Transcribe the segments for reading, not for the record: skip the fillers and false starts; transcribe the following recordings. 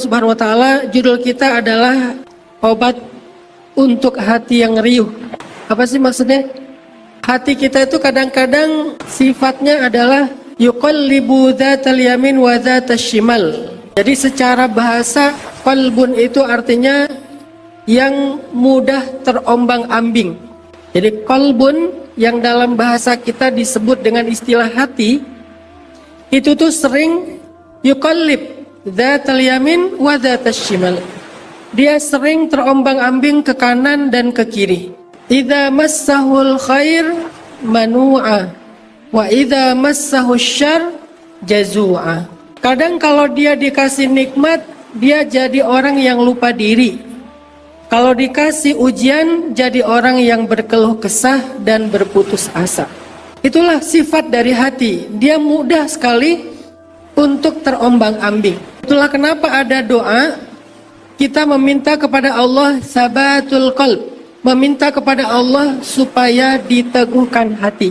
Subhanahu wa ta'ala, judul kita adalah obat untuk hati yang riuh. Apa sih maksudnya? Hati kita itu kadang-kadang sifatnya adalah yuqallibu dzatal yamin wa dzatas shimal. Jadi secara bahasa qalbun itu artinya yang mudah terombang-ambing. Jadi qalbun yang dalam bahasa kita disebut dengan istilah hati, itu tuh sering yuqallib dzatal yamin wa dzatas shimal. Dia sering terombang-ambing ke kanan dan ke kiri. Idza massahul khair manu'a wa idza massahus syarr jazu'a. Kadang kalau dia dikasih nikmat, dia jadi orang yang lupa diri. Kalau dikasih ujian, jadi orang yang berkeluh kesah dan berputus asa. Itulah sifat dari hati. Dia mudah sekali untuk terombang-ambing. Itulah kenapa ada doa kita meminta kepada Allah sabatul qalb, meminta kepada Allah supaya diteguhkan hati.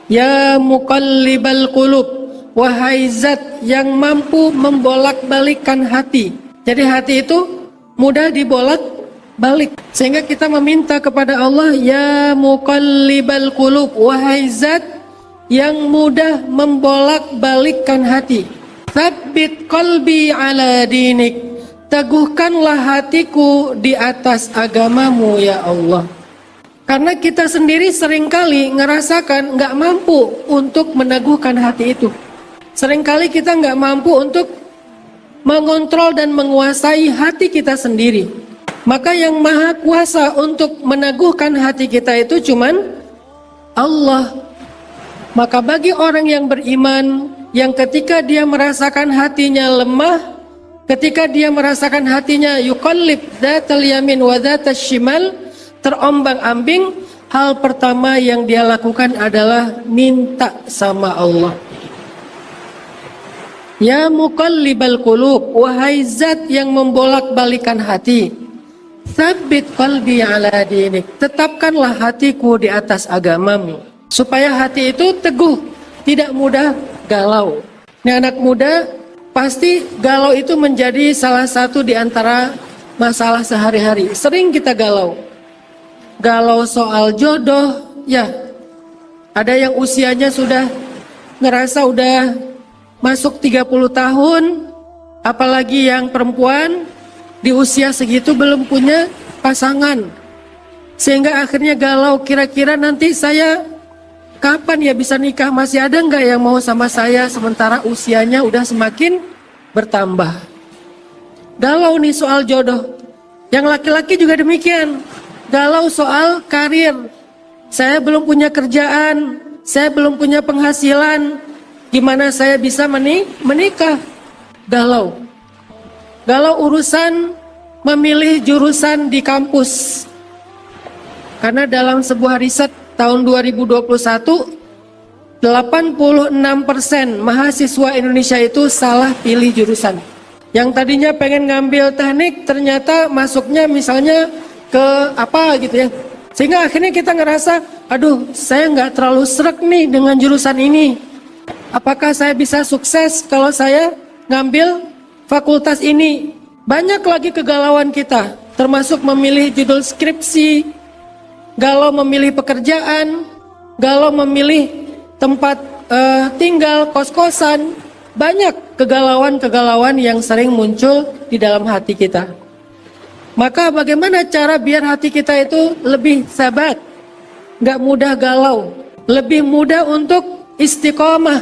Ya muqallibal qulub, wahai zat yang mampu membolak-balikkan hati. Jadi hati itu mudah dibolak-balik, sehingga kita meminta kepada Allah, ya muqallibal qulub, wahai zat yang mudah membolak-balikkan hati. Tsabbit qalbi ala dinik, teguhkanlah hatiku di atas agamamu ya Allah. Karena kita sendiri seringkali ngerasakan nggak mampu untuk meneguhkan hati itu. Seringkali kita nggak mampu untuk mengontrol dan menguasai hati kita sendiri. Maka yang maha kuasa untuk meneguhkan hati kita itu cuman Allah. Maka bagi orang yang beriman, yang ketika dia merasakan hatinya lemah, ketika dia merasakan hatinya yuqallib dzatal yamin wa dzatas shimal, terombang-ambing, hal pertama yang dia lakukan adalah minta sama Allah. Ya muqallibal qulub, wahai zat yang membolak-balikan hati, tsabbit qalbi ala dinik, tetapkanlah hatiku di atas agamamu, supaya hati itu teguh, tidak mudah galau. Ini anak muda pasti galau itu menjadi salah satu di antara masalah sehari-hari. Sering kita galau. Galau soal jodoh, ya. Ada yang usianya sudah ngerasa udah masuk 30 tahun, apalagi yang perempuan di usia segitu belum punya pasangan. Sehingga akhirnya galau, kira-kira nanti saya kapan ya bisa nikah, masih ada nggak yang mau sama saya, sementara usianya udah semakin bertambah. Galau nih soal jodoh. Yang laki-laki juga demikian. Galau soal karir. Saya belum punya kerjaan, saya belum punya penghasilan, gimana saya bisa menikah? Galau. Galau urusan memilih jurusan di kampus. Karena dalam sebuah riset tahun 2021, 86% mahasiswa Indonesia itu salah pilih jurusan. Yang tadinya pengen ngambil teknik, ternyata masuknya misalnya ke apa gitu ya. Sehingga akhirnya kita ngerasa, aduh saya nggak terlalu sreg nih dengan jurusan ini. Apakah saya bisa sukses kalau saya ngambil fakultas ini? Banyak lagi kegalauan kita, termasuk memilih judul skripsi, galau memilih pekerjaan, galau memilih tempat tinggal, kos-kosan. Banyak kegalauan-kegalauan yang sering muncul di dalam hati kita. Maka bagaimana cara biar hati kita itu lebih sabat, gak mudah galau, lebih mudah untuk istiqomah,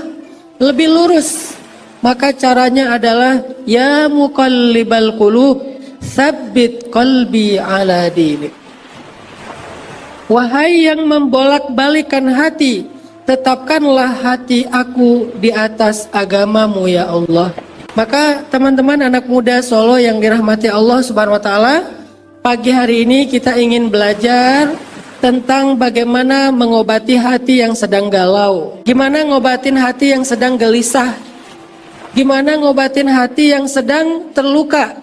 lebih lurus? Maka caranya adalah ya muqallibal qulub, tsabbit qalbi ala dinik. Wahai yang membolak-balikan hati, tetapkanlah hati aku di atas agamamu ya Allah. Maka teman-teman anak muda Solo yang dirahmati Allah Subhanahu wa ta'ala, pagi hari ini kita ingin belajar tentang bagaimana mengobati hati yang sedang galau. Gimana ngobatin hati yang sedang gelisah? Gimana ngobatin hati yang sedang terluka?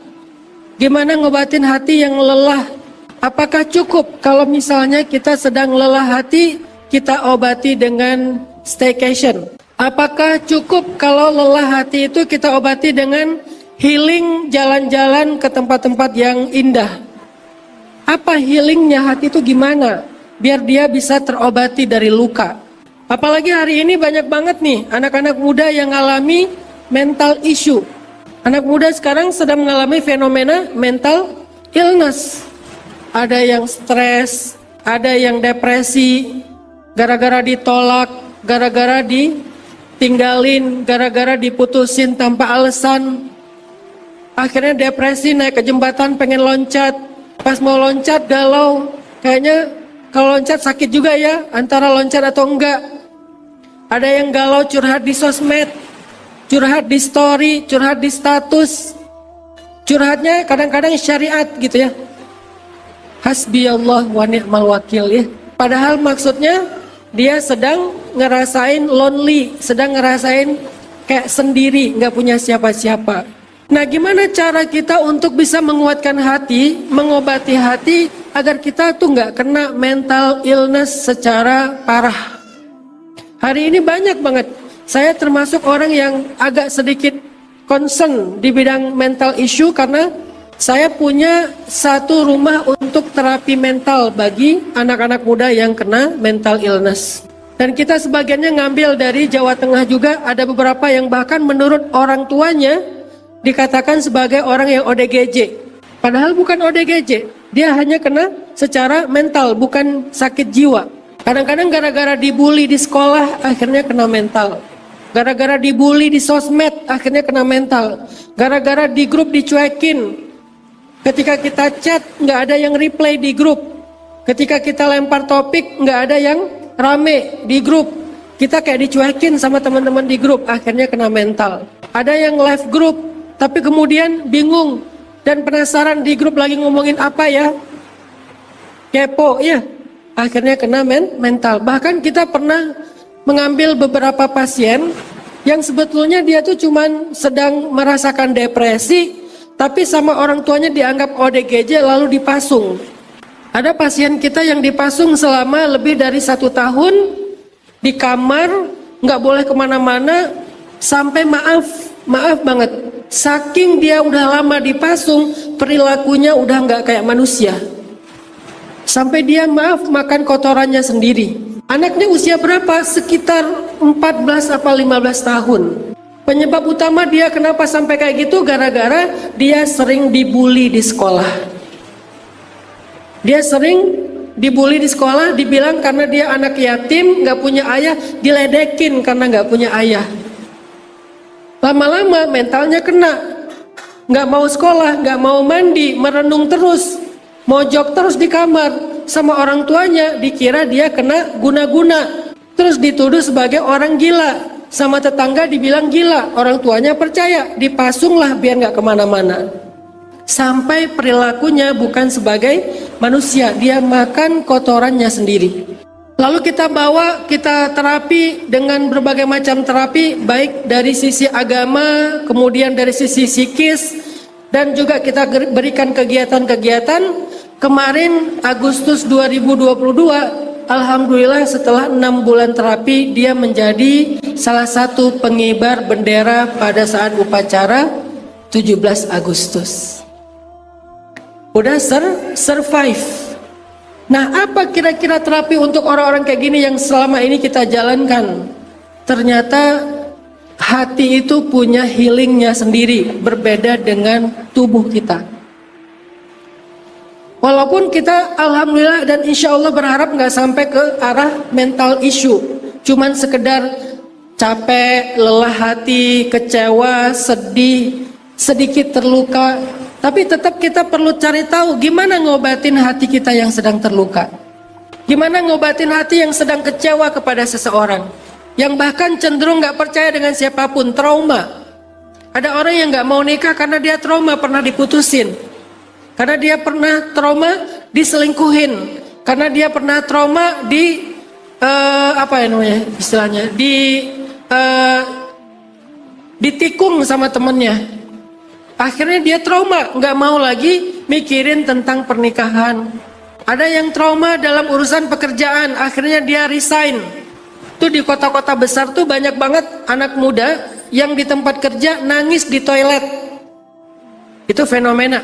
Gimana ngobatin hati yang lelah? Apakah cukup kalau misalnya kita sedang lelah hati, kita obati dengan staycation? Apakah cukup kalau lelah hati itu kita obati dengan healing jalan-jalan ke tempat-tempat yang indah. Apa healingnya hati itu gimana? Biar dia bisa terobati dari luka. Apalagi hari ini banyak banget nih anak-anak muda yang mengalami mental issue. Anak muda sekarang sedang mengalami fenomena mental illness. Ada yang stres, ada yang depresi, gara-gara ditolak, gara-gara ditinggalin, gara-gara diputusin tanpa alasan. Akhirnya depresi, naik ke jembatan pengen loncat. Pas mau loncat galau. Kayaknya kalau loncat sakit juga ya, antara loncat atau enggak. Ada yang galau curhat di sosmed, curhat di story, curhat di status. Curhatnya kadang-kadang syariat gitu ya. Hasbiyallah wa ni'mal wakil ya. Padahal maksudnya dia sedang ngerasain lonely, sedang ngerasain kayak sendiri, nggak punya siapa-siapa. Nah, gimana cara kita untuk bisa menguatkan hati, mengobati hati agar kita tuh nggak kena mental illness secara parah? Hari ini banyak banget. Saya termasuk orang yang agak sedikit concern di bidang mental issue karena saya punya satu rumah untuk terapi mental bagi anak-anak muda yang kena mental illness. Dan kita sebagiannya ngambil dari Jawa Tengah juga, ada beberapa yang bahkan menurut orang tuanya dikatakan sebagai orang yang ODGJ. Padahal bukan ODGJ, dia hanya kena secara mental, bukan sakit jiwa. Kadang-kadang gara-gara dibully di sekolah, akhirnya kena mental. Gara-gara dibully di sosmed, akhirnya kena mental. Gara-gara di grup dicuekin. Ketika kita chat, nggak ada yang reply di grup. Ketika kita lempar topik, nggak ada yang rame di grup. Kita kayak dicuekin sama teman-teman di grup, akhirnya kena mental. Ada yang live grup, tapi kemudian bingung dan penasaran di grup lagi ngomongin apa ya. Kepo ya, akhirnya kena mental. Bahkan kita pernah mengambil beberapa pasien yang sebetulnya dia tuh cuman sedang merasakan depresi, tapi sama orang tuanya dianggap ODGJ lalu dipasung. Ada pasien kita yang dipasung selama lebih dari 1 tahun di kamar, nggak boleh kemana-mana, sampai maaf banget, saking dia udah lama dipasung, perilakunya udah nggak kayak manusia. Sampai dia makan kotorannya sendiri. Anaknya usia berapa? Sekitar 14 atau 15 tahun. Penyebab utama dia kenapa sampai kayak gitu, gara-gara dia sering dibully di sekolah. Dia sering dibully di sekolah, dibilang karena dia anak yatim, nggak punya ayah, diledekin karena nggak punya ayah. Lama-lama mentalnya kena, nggak mau sekolah, nggak mau mandi, merenung terus, mojok terus di kamar. Sama orang tuanya dikira dia kena guna-guna, terus dituduh sebagai orang gila. Sama tetangga dibilang gila, orang tuanya percaya, dipasunglah biar nggak kemana-mana. Sampai perilakunya bukan sebagai manusia, dia makan kotorannya sendiri. Lalu kita bawa, kita terapi dengan berbagai macam terapi, baik dari sisi agama, kemudian dari sisi psikis, dan juga kita berikan kegiatan-kegiatan. Kemarin Agustus 2022, alhamdulillah setelah 6 bulan terapi, dia menjadi salah satu pengibar bendera pada saat upacara 17 Agustus. Udah survive. Nah, apa kira-kira terapi untuk orang-orang kayak gini yang selama ini kita jalankan? Ternyata hati itu punya healingnya sendiri, berbeda dengan tubuh kita. Walaupun kita alhamdulillah dan insya Allah berharap nggak sampai ke arah mental issue, cuman sekedar capek, lelah hati, kecewa, sedih, sedikit terluka, tapi tetap kita perlu cari tahu gimana ngobatin hati kita yang sedang terluka, gimana ngobatin hati yang sedang kecewa kepada seseorang, yang bahkan cenderung nggak percaya dengan siapapun, trauma. Ada orang yang nggak mau nikah karena dia trauma pernah diputusin. Karena dia pernah trauma diselingkuhin, karena dia pernah trauma di apa ya namanya istilahnya, ditikung sama temennya. Akhirnya dia trauma, nggak mau lagi mikirin tentang pernikahan. Ada yang trauma dalam urusan pekerjaan, akhirnya dia resign. Tuh di kota-kota besar tuh banyak banget anak muda yang di tempat kerja nangis di toilet. Itu fenomena.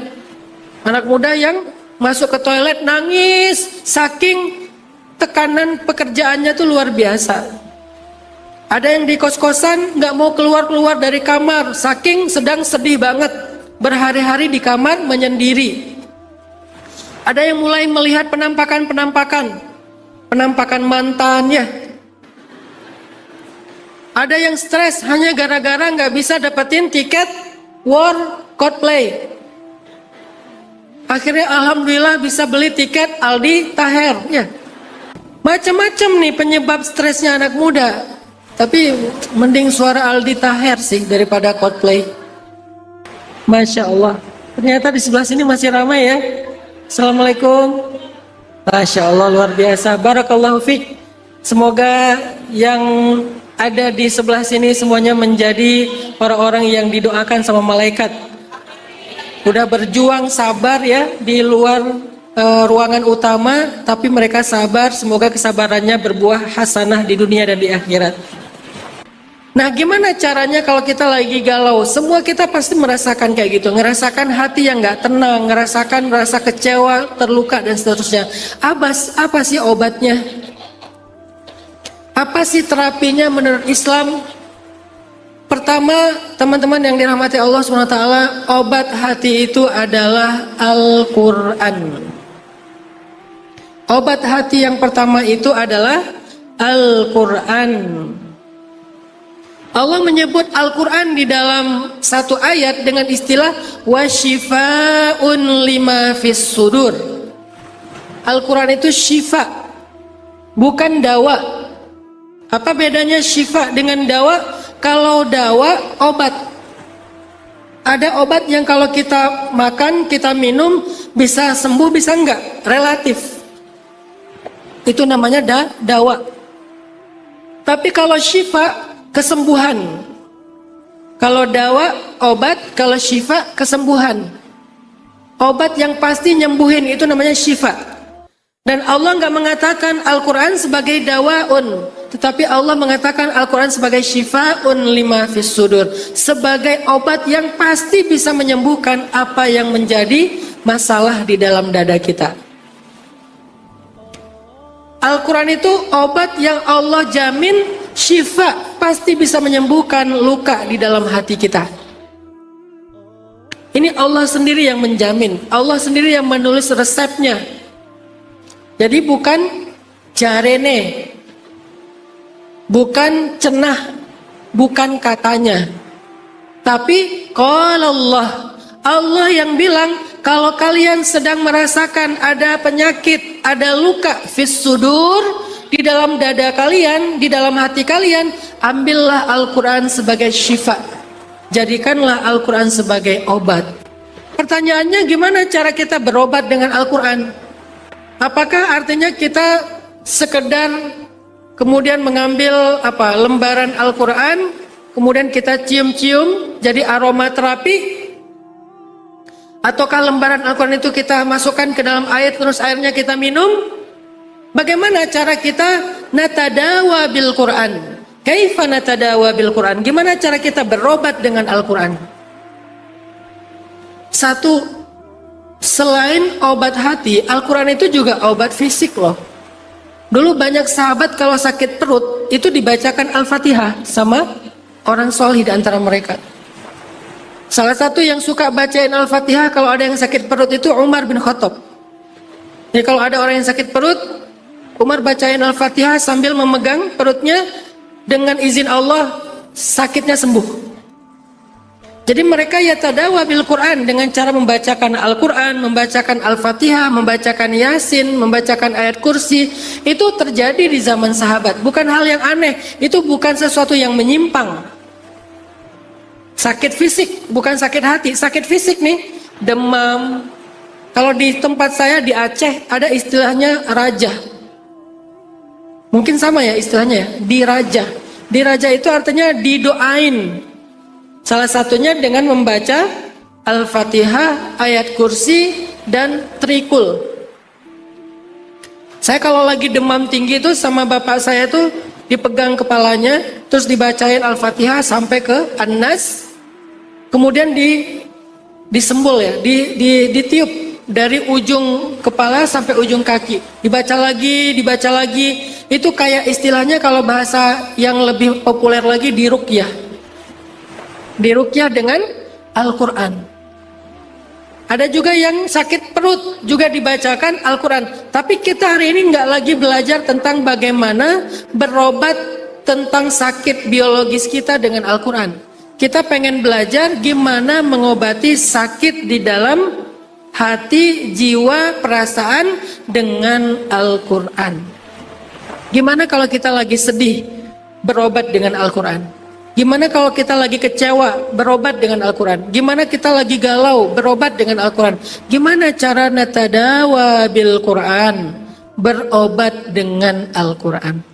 Anak muda yang masuk ke toilet nangis, saking tekanan pekerjaannya tuh luar biasa. Ada yang di kos-kosan nggak mau keluar-keluar dari kamar, saking sedang sedih banget, berhari-hari di kamar menyendiri. Ada yang mulai melihat penampakan mantannya. Ada yang stres hanya gara-gara nggak bisa dapetin tiket War Coldplay. Akhirnya alhamdulillah bisa beli tiket Aldi Taher. Ya, macam-macam nih penyebab stresnya anak muda. Tapi mending suara Aldi Taher sih daripada Coldplay. Masya Allah. Ternyata di sebelah sini masih ramai ya. Assalamualaikum. Masya Allah, luar biasa. Barakallahu fiik. Semoga yang ada di sebelah sini semuanya menjadi orang-orang yang didoakan sama malaikat. Udah berjuang sabar ya di luar ruangan utama, tapi mereka sabar. Semoga kesabarannya berbuah hasanah di dunia dan di akhirat. Nah, gimana caranya kalau kita lagi galau? Semua kita pasti merasakan kayak gitu, ngerasakan hati yang nggak tenang, ngerasakan rasa kecewa, terluka dan seterusnya. Apa sih obatnya? Apa sih terapinya menurut Islam? Pertama, teman-teman yang dirahmati Allah SWT, obat hati itu adalah Al-Quran. Obat hati yang pertama itu adalah Al-Quran. Allah menyebut Al-Quran di dalam satu ayat dengan istilah wasyifa'un lima fis sudur. Al-Quran itu syifa, bukan dawa. Apa bedanya syifa dengan dawa? Kalau dawa, obat. Ada obat yang kalau kita makan, kita minum, bisa sembuh, bisa enggak. Relatif. Itu namanya dawa. Tapi kalau syifa, kesembuhan. Kalau dawa, obat. Kalau syifa, kesembuhan. Obat yang pasti nyembuhin, itu namanya syifa. Dan Allah nggak mengatakan Al-Quran sebagai dawaun, tetapi Allah mengatakan Al-Quran sebagai syifa'un lima fis sudur, sebagai obat yang pasti bisa menyembuhkan apa yang menjadi masalah di dalam dada kita. Al-Quran itu obat yang Allah jamin syifa, pasti bisa menyembuhkan luka di dalam hati kita. Ini Allah sendiri yang menjamin, Allah sendiri yang menulis resepnya. Jadi bukan jarene, bukan cenah, bukan katanya, tapi qala Allah yang bilang, kalau kalian sedang merasakan ada penyakit, ada luka fis sudur, di dalam dada kalian, di dalam hati kalian, ambillah Al-Quran sebagai syifa. Jadikanlah Al-Quran sebagai obat. Pertanyaannya, gimana cara kita berobat dengan Al-Quran? Apakah artinya kita sekedar kemudian mengambil lembaran Al-Quran, kemudian kita cium-cium jadi aromaterapi? Ataukah lembaran Al-Quran itu kita masukkan ke dalam air, terus airnya kita minum? Bagaimana cara kita natadawa bil Quran? Kaifa natadawa bil Quran? Gimana cara kita berobat dengan Al-Quran? Satu, selain obat hati, Al-Quran itu juga obat fisik loh. Dulu banyak sahabat kalau sakit perut itu dibacakan Al-Fatihah sama orang solih di antara mereka. Salah satu yang suka bacain Al-Fatihah kalau ada yang sakit perut itu Umar bin Khattab. Jadi kalau ada orang yang sakit perut, Umar bacain Al-Fatihah sambil memegang perutnya, dengan izin Allah sakitnya sembuh. Jadi mereka yatadawa bil Quran dengan cara membacakan Al-Quran, membacakan Al-Fatihah, membacakan Yasin, membacakan ayat kursi. Itu terjadi di zaman sahabat, bukan hal yang aneh, itu bukan sesuatu yang menyimpang. Sakit fisik, bukan sakit hati, sakit fisik nih, demam. Kalau di tempat saya di Aceh ada istilahnya raja. Mungkin sama ya istilahnya ya, diraja. Diraja itu artinya didoain. Salah satunya dengan membaca Al-Fatihah, ayat kursi, dan trikul. Saya kalau lagi demam tinggi itu sama bapak saya tuh dipegang kepalanya, terus dibacain Al-Fatihah sampai ke An-Nas, kemudian disembul ya, ditiup dari ujung kepala sampai ujung kaki, dibaca lagi, itu kayak istilahnya kalau bahasa yang lebih populer lagi diruqyah dengan Al-Quran. Ada juga yang sakit perut juga dibacakan Al-Quran. Tapi kita hari ini nggak lagi belajar tentang bagaimana berobat tentang sakit biologis kita dengan Al-Quran. Kita pengen belajar gimana mengobati sakit di dalam hati, jiwa, perasaan dengan Al-Quran. Gimana kalau kita lagi sedih, berobat dengan Al-Quran? Gimana kalau kita lagi kecewa, berobat dengan Al-Quran? Gimana kita lagi galau, berobat dengan Al-Quran? Gimana cara natadawa bil Quran, berobat dengan Al-Quran?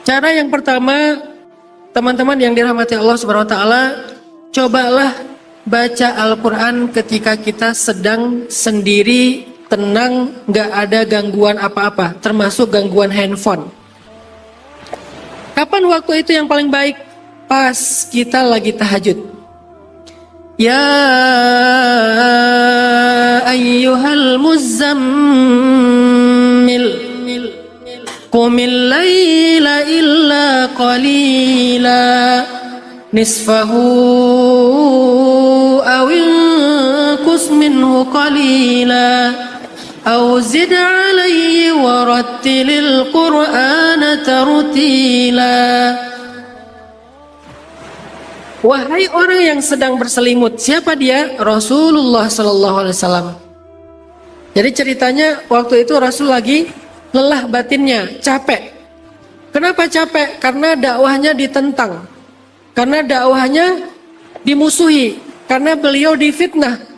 Cara yang pertama, teman-teman yang dirahmati Allah Subhanahu wa taala, cobalah baca Al-Quran ketika kita sedang sendiri, tenang, gak ada gangguan apa-apa, termasuk gangguan handphone. Kapan waktu itu yang paling baik? Pas kita lagi tahajud. Ya ayyuhal muzammil qumil laila illa qalila nisfahu awil kus minhu qalila أو زد عليه ورتل القرآن ترتيلا. Wahai orang yang sedang berselimut, siapa dia? Rasulullah Sallallahu Alaihi Wasallam. Jadi ceritanya waktu itu Rasul lagi lelah batinnya, capek. Kenapa capek? Karena dakwahnya ditentang, karena dakwahnya dimusuhi, karena beliau difitnah.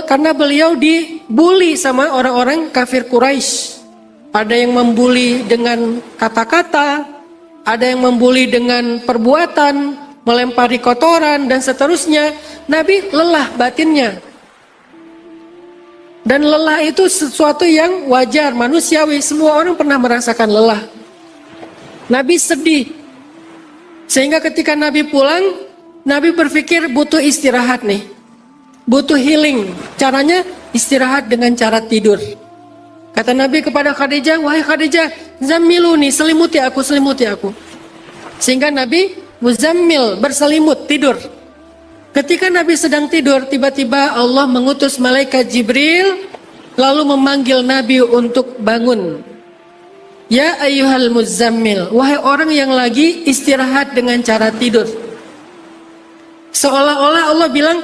Karena beliau dibully sama orang-orang kafir Quraisy. Ada yang membuli dengan kata-kata, ada yang membuli dengan perbuatan, melempari kotoran dan seterusnya. Nabi lelah batinnya. Dan lelah itu sesuatu yang wajar, manusiawi. Semua orang pernah merasakan lelah. Nabi sedih. Sehingga ketika Nabi pulang, Nabi berpikir butuh istirahat nih. Butuh healing. Caranya istirahat dengan cara tidur. Kata Nabi kepada Khadijah, wahai Khadijah, zammiluni, selimuti aku. Sehingga Nabi muzammil, berselimut, tidur. Ketika Nabi sedang tidur, tiba-tiba Allah mengutus malaikat Jibril, lalu memanggil Nabi untuk bangun. Ya ayyuhal muzammil, wahai orang yang lagi istirahat dengan cara tidur. Seolah-olah Allah bilang,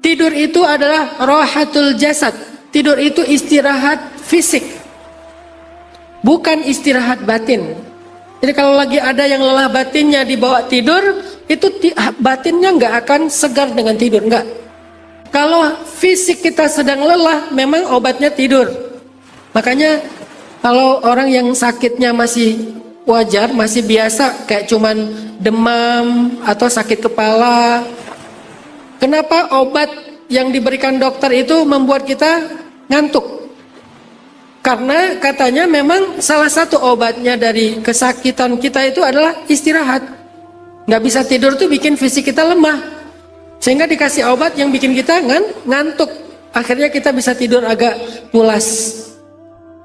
tidur itu adalah rohatul jasad. Tidur itu istirahat fisik, bukan istirahat batin. Jadi kalau lagi ada yang lelah batinnya dibawa tidur, itu batinnya nggak akan segar dengan tidur, nggak. Kalau fisik kita sedang lelah, memang obatnya tidur. Makanya kalau orang yang sakitnya masih wajar, masih biasa, kayak cuman demam atau sakit kepala, kenapa obat yang diberikan dokter itu membuat kita ngantuk? Karena katanya memang salah satu obatnya dari kesakitan kita itu adalah istirahat. Nggak bisa tidur tuh bikin fisik kita lemah. Sehingga dikasih obat yang bikin kita ngantuk. Akhirnya kita bisa tidur agak pulas.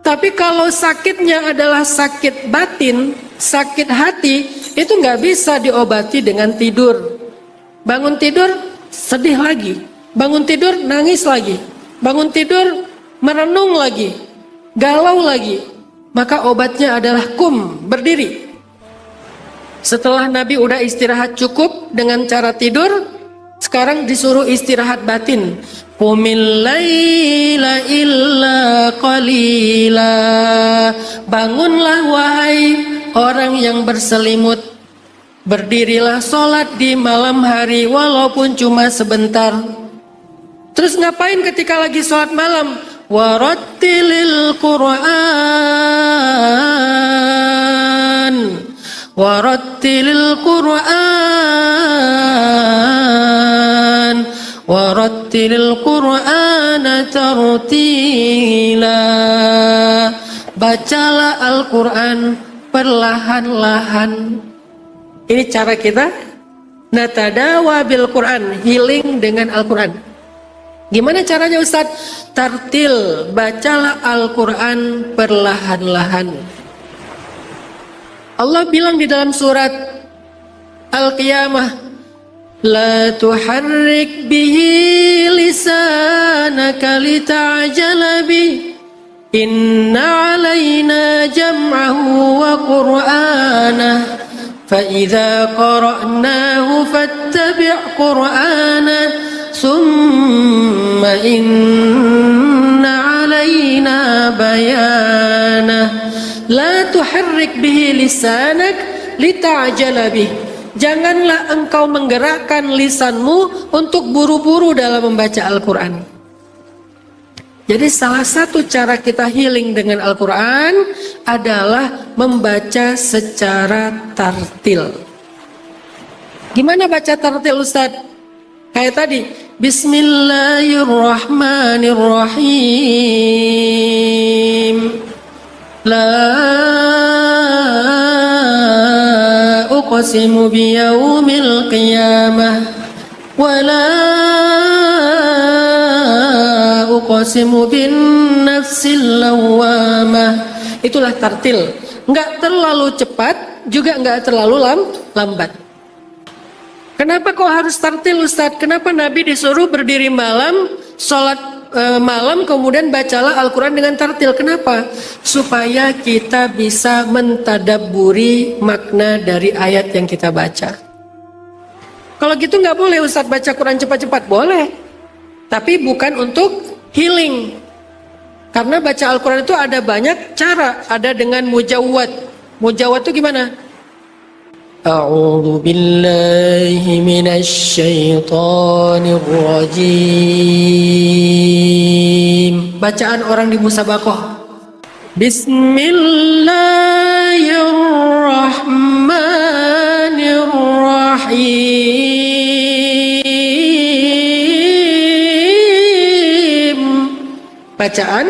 Tapi kalau sakitnya adalah sakit batin, sakit hati, itu nggak bisa diobati dengan tidur. Bangun tidur sedih lagi, bangun tidur nangis lagi, bangun tidur merenung lagi, galau lagi. Maka obatnya adalah berdiri. Setelah Nabi udah istirahat cukup dengan cara tidur, sekarang disuruh istirahat batin. Qumil laila illa qalila. Bangunlah wahai orang yang berselimut, berdirilah sholat di malam hari walaupun cuma sebentar. Terus ngapain ketika lagi sholat malam? Warattilil Qur'an, warattilil Qur'an, warattilil Qur'ana tartila. Bacalah Al-Quran perlahan-lahan. Ini cara kita Natadawa bil Quran, healing dengan Al-Quran. Gimana caranya Ustaz? Tartil, bacalah Al-Quran perlahan-lahan. Allah bilang di dalam surat Al-Qiyamah, la tuharrik bihi lisanaka lita'jala bih, inna alaina jam'ahu wa qur'anah, فإذا قرأناه فاتبع قرآنه ثم إن علينا بيانه لا تحرك به لسانك لتعجل به. Janganlah engkau menggerakkan lisanmu untuk buru-buru dalam membaca Al-Quran. Jadi salah satu cara kita healing dengan Al-Quran adalah membaca secara tartil. Gimana baca tartil Ustaz? Kayak tadi, Bismillahirrahmanirrahim. La uqsimu biyaumil qiyamah wa la uqsimu bin nafsil lawwamah. Itulah tartil. Enggak terlalu cepat, juga enggak terlalu lambat. Kenapa kok harus tartil Ustaz? Kenapa Nabi disuruh berdiri malam, sholat malam, kemudian bacalah Al-Quran dengan tartil? Kenapa? Supaya kita bisa mentadabburi makna dari ayat yang kita baca. Kalau gitu nggak boleh Ustaz baca Quran cepat-cepat. Boleh, tapi bukan untuk healing. Karena baca Al-Quran itu ada banyak cara. Ada dengan mujawwad. Mujawwad itu gimana? A'udzu billahi minasy syaithanir rajim. Bacaan orang di musabaqah. Bismillahirrahmanirrahim. Bacaan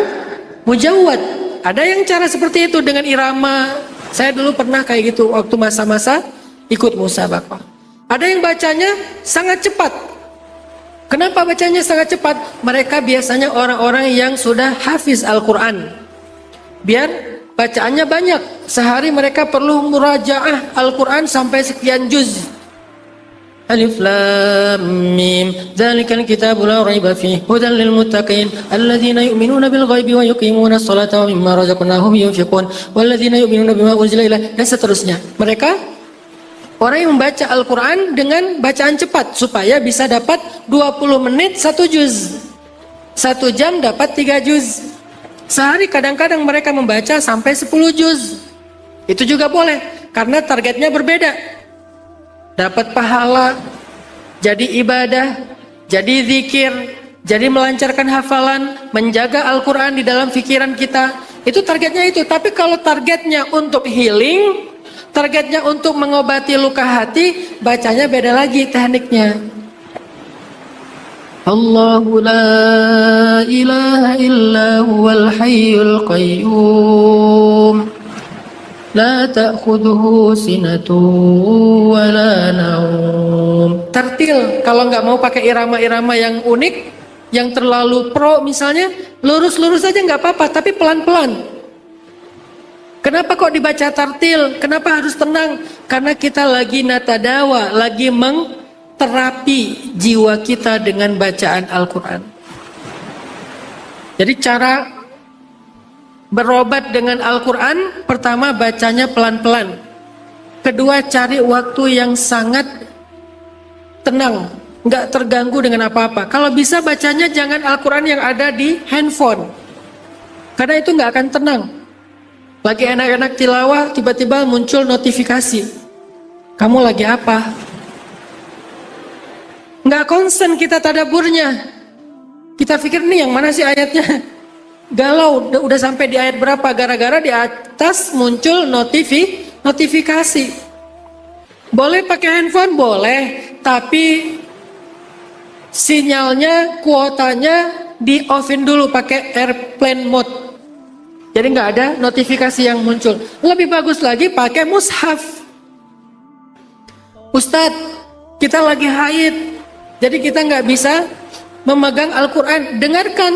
mujawwad. Ada yang cara seperti itu dengan irama. Saya dulu pernah kayak gitu waktu masa-masa ikut musabaqah. Ada yang bacanya sangat cepat. Kenapa bacanya sangat cepat? Mereka biasanya orang-orang yang sudah hafiz Al-Quran. Biar bacaannya banyak. Sehari mereka perlu murajaah Al-Quran sampai sekian juz. Alif Lam Mim. Dzalikal kitabu la raiba fihi hudan lil muttaqin alladzina yu'minuna bil ghaibi wa yuqimuna sholata wa mimma razaqnahum yunfiqun walladzina yu'minuna bima unzila ilaika, dan seterusnya. Mereka orang yang membaca Al-Quran dengan bacaan cepat supaya bisa dapat 20 menit 1 juz. 1 jam dapat 3 juz. Sehari kadang-kadang mereka membaca sampai 10 juz. Itu juga boleh karena targetnya berbeda. Dapat pahala, jadi ibadah, jadi zikir, jadi melancarkan hafalan, menjaga Al-Quran di dalam pikiran kita. Itu targetnya itu. Tapi kalau targetnya untuk healing, targetnya untuk mengobati luka hati, bacanya beda lagi tekniknya. Allahu la ilaha illa huwal hayyul qayyum la ta'khudhuhu sinatun wa la naum. Tartil. Kalau nggak mau pakai irama-irama yang unik, yang terlalu pro misalnya, lurus-lurus aja nggak apa-apa, tapi pelan-pelan. Kenapa kok dibaca tartil? Kenapa harus tenang? Karena kita lagi natadawa, lagi terapi jiwa kita dengan bacaan Al-Quran. Jadi cara berobat dengan Al-Quran, pertama bacanya pelan-pelan. Kedua, cari waktu yang sangat tenang, nggak terganggu dengan apa-apa. Kalau bisa bacanya jangan Al-Quran yang ada di handphone, karena itu nggak akan tenang. Lagi enak-enak tilawah, tiba-tiba muncul notifikasi. Kamu lagi apa? Nggak konsen kita tadaburnya. Kita pikir nih yang mana sih ayatnya? Galau, udah sampai di ayat berapa? Gara-gara di atas muncul notifikasi. Boleh pakai handphone? Boleh. Tapi sinyalnya, kuotanya di offin dulu pakai airplane mode. Jadi nggak ada notifikasi yang muncul. Lebih bagus lagi pakai mushaf. Ustadz, Kita lagi haid, jadi kita nggak bisa memegang Al-Quran. Dengarkan,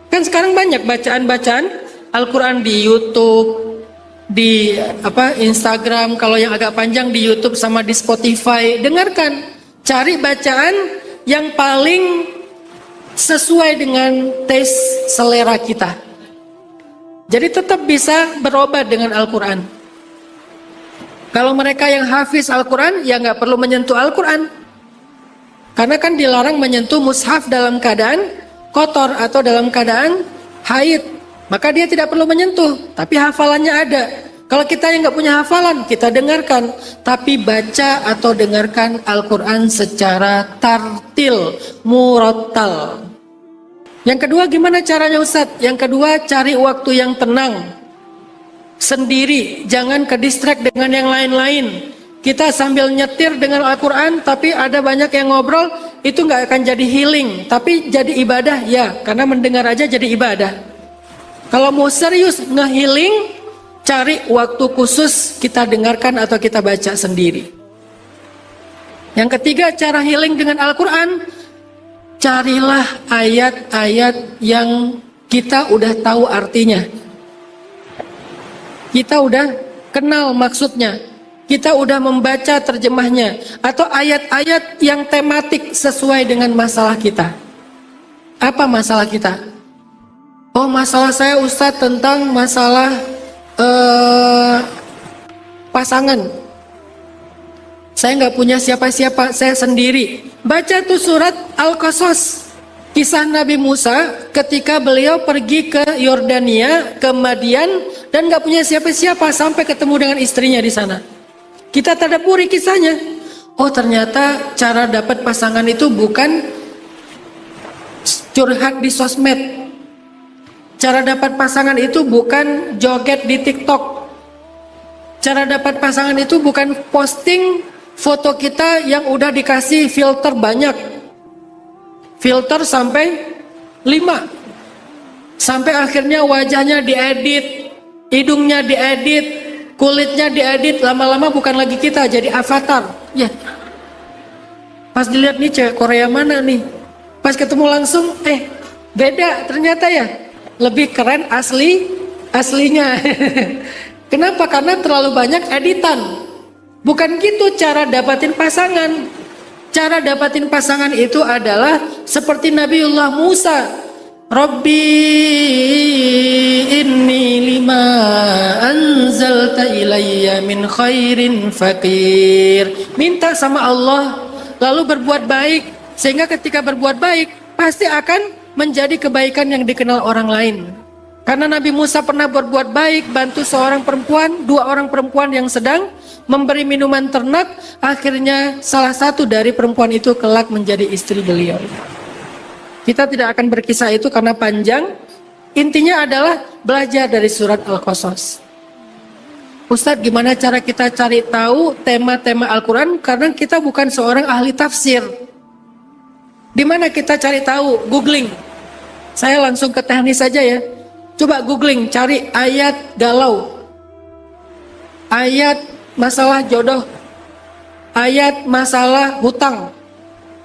kan sekarang banyak bacaan-bacaan Al-Quran di YouTube, di Instagram, kalau yang agak panjang di YouTube sama di Spotify. Dengarkan, cari bacaan yang paling sesuai dengan taste selera kita. Jadi tetap bisa berobat dengan Al-Quran. Kalau mereka yang hafiz Al-Quran, ya nggak perlu menyentuh Al-Quran. Karena kan dilarang menyentuh mushaf dalam keadaan kotor atau dalam keadaan haid. Maka dia tidak perlu menyentuh, tapi hafalannya ada. Kalau kita yang nggak punya hafalan, kita dengarkan. Tapi baca atau dengarkan Al-Quran secara tartil, murattal. Yang kedua, gimana caranya Ustadz? Yang kedua, cari waktu yang tenang. Sendiri, jangan ke distract dengan yang lain-lain. Kita sambil nyetir dengan Al-Quran, tapi ada banyak yang ngobrol, itu nggak akan jadi healing, tapi jadi ibadah ya, karena mendengar aja jadi ibadah. Kalau mau serius nge-healing, cari waktu khusus kita dengarkan atau kita baca sendiri. Yang ketiga, cara healing dengan Al-Quran, carilah ayat-ayat yang kita udah tahu artinya. Kita udah kenal maksudnya, kita udah membaca terjemahnya, atau ayat-ayat yang tematik sesuai dengan masalah kita. Apa masalah kita? Oh, masalah saya Ustadz tentang masalah pasangan. Saya nggak punya siapa-siapa, saya sendiri. Baca tuh surat Al-Qasas, kisah Nabi Musa ketika beliau pergi ke Yordania, ke Madian, dan nggak punya siapa-siapa sampai ketemu dengan istrinya di sana. Kita tadabburi kisahnya. Oh, ternyata cara dapat pasangan itu bukan curhat di sosmed. Cara dapat pasangan itu bukan joget di TikTok. Cara dapat pasangan itu bukan posting foto kita yang udah dikasih filter banyak. Filter sampai 5. Sampai akhirnya wajahnya diedit, hidungnya diedit, kulitnya diedit, lama-lama bukan lagi kita, jadi avatar. Ya. Pas dilihat nih cewek Korea mana nih? Pas ketemu langsung, beda ternyata ya. Lebih keren aslinya. Kenapa? Karena terlalu banyak editan. Bukan gitu cara dapatin pasangan. Cara dapatin pasangan itu adalah seperti Nabiullah Musa. Rabbi inni lima anzalta ilayya min khairin fakir. Minta sama Allah, lalu berbuat baik. Sehingga ketika berbuat baik, pasti akan menjadi kebaikan yang dikenal orang lain. Karena Nabi Musa pernah berbuat baik, bantu seorang perempuan, 2 orang perempuan yang sedang memberi minuman ternak, akhirnya salah satu dari perempuan itu kelak menjadi istri beliau. Kita tidak akan berkisah itu karena panjang. Intinya adalah belajar dari surat Al-Qasas. Ustadz, gimana cara kita cari tahu tema-tema Al-Quran? Karena kita bukan seorang ahli tafsir. Di mana kita cari tahu? Googling. Saya langsung ke teknis saja ya. Coba googling, cari ayat galau, ayat masalah jodoh, ayat masalah hutang,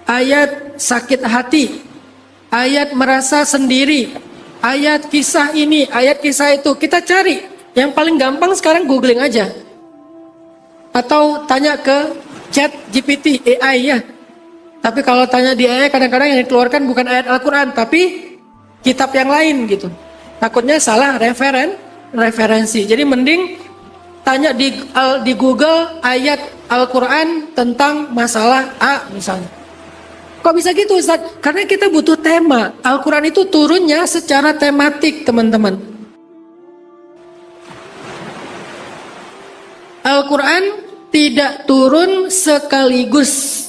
ayat sakit hati, ayat merasa sendiri, ayat kisah ini, ayat kisah itu. Kita cari. Yang paling gampang sekarang googling aja. Atau tanya ke chat GPT, AI ya. Tapi kalau tanya di AI, kadang-kadang yang dikeluarkan bukan ayat Al-Quran, tapi kitab yang lain gitu. Takutnya salah referensi. Jadi mending tanya di Google ayat Al-Quran tentang masalah A misalnya. Kok bisa gitu Ustaz? Karena kita butuh tema. Al-Quran itu turunnya secara tematik teman-teman. Al-Quran tidak turun sekaligus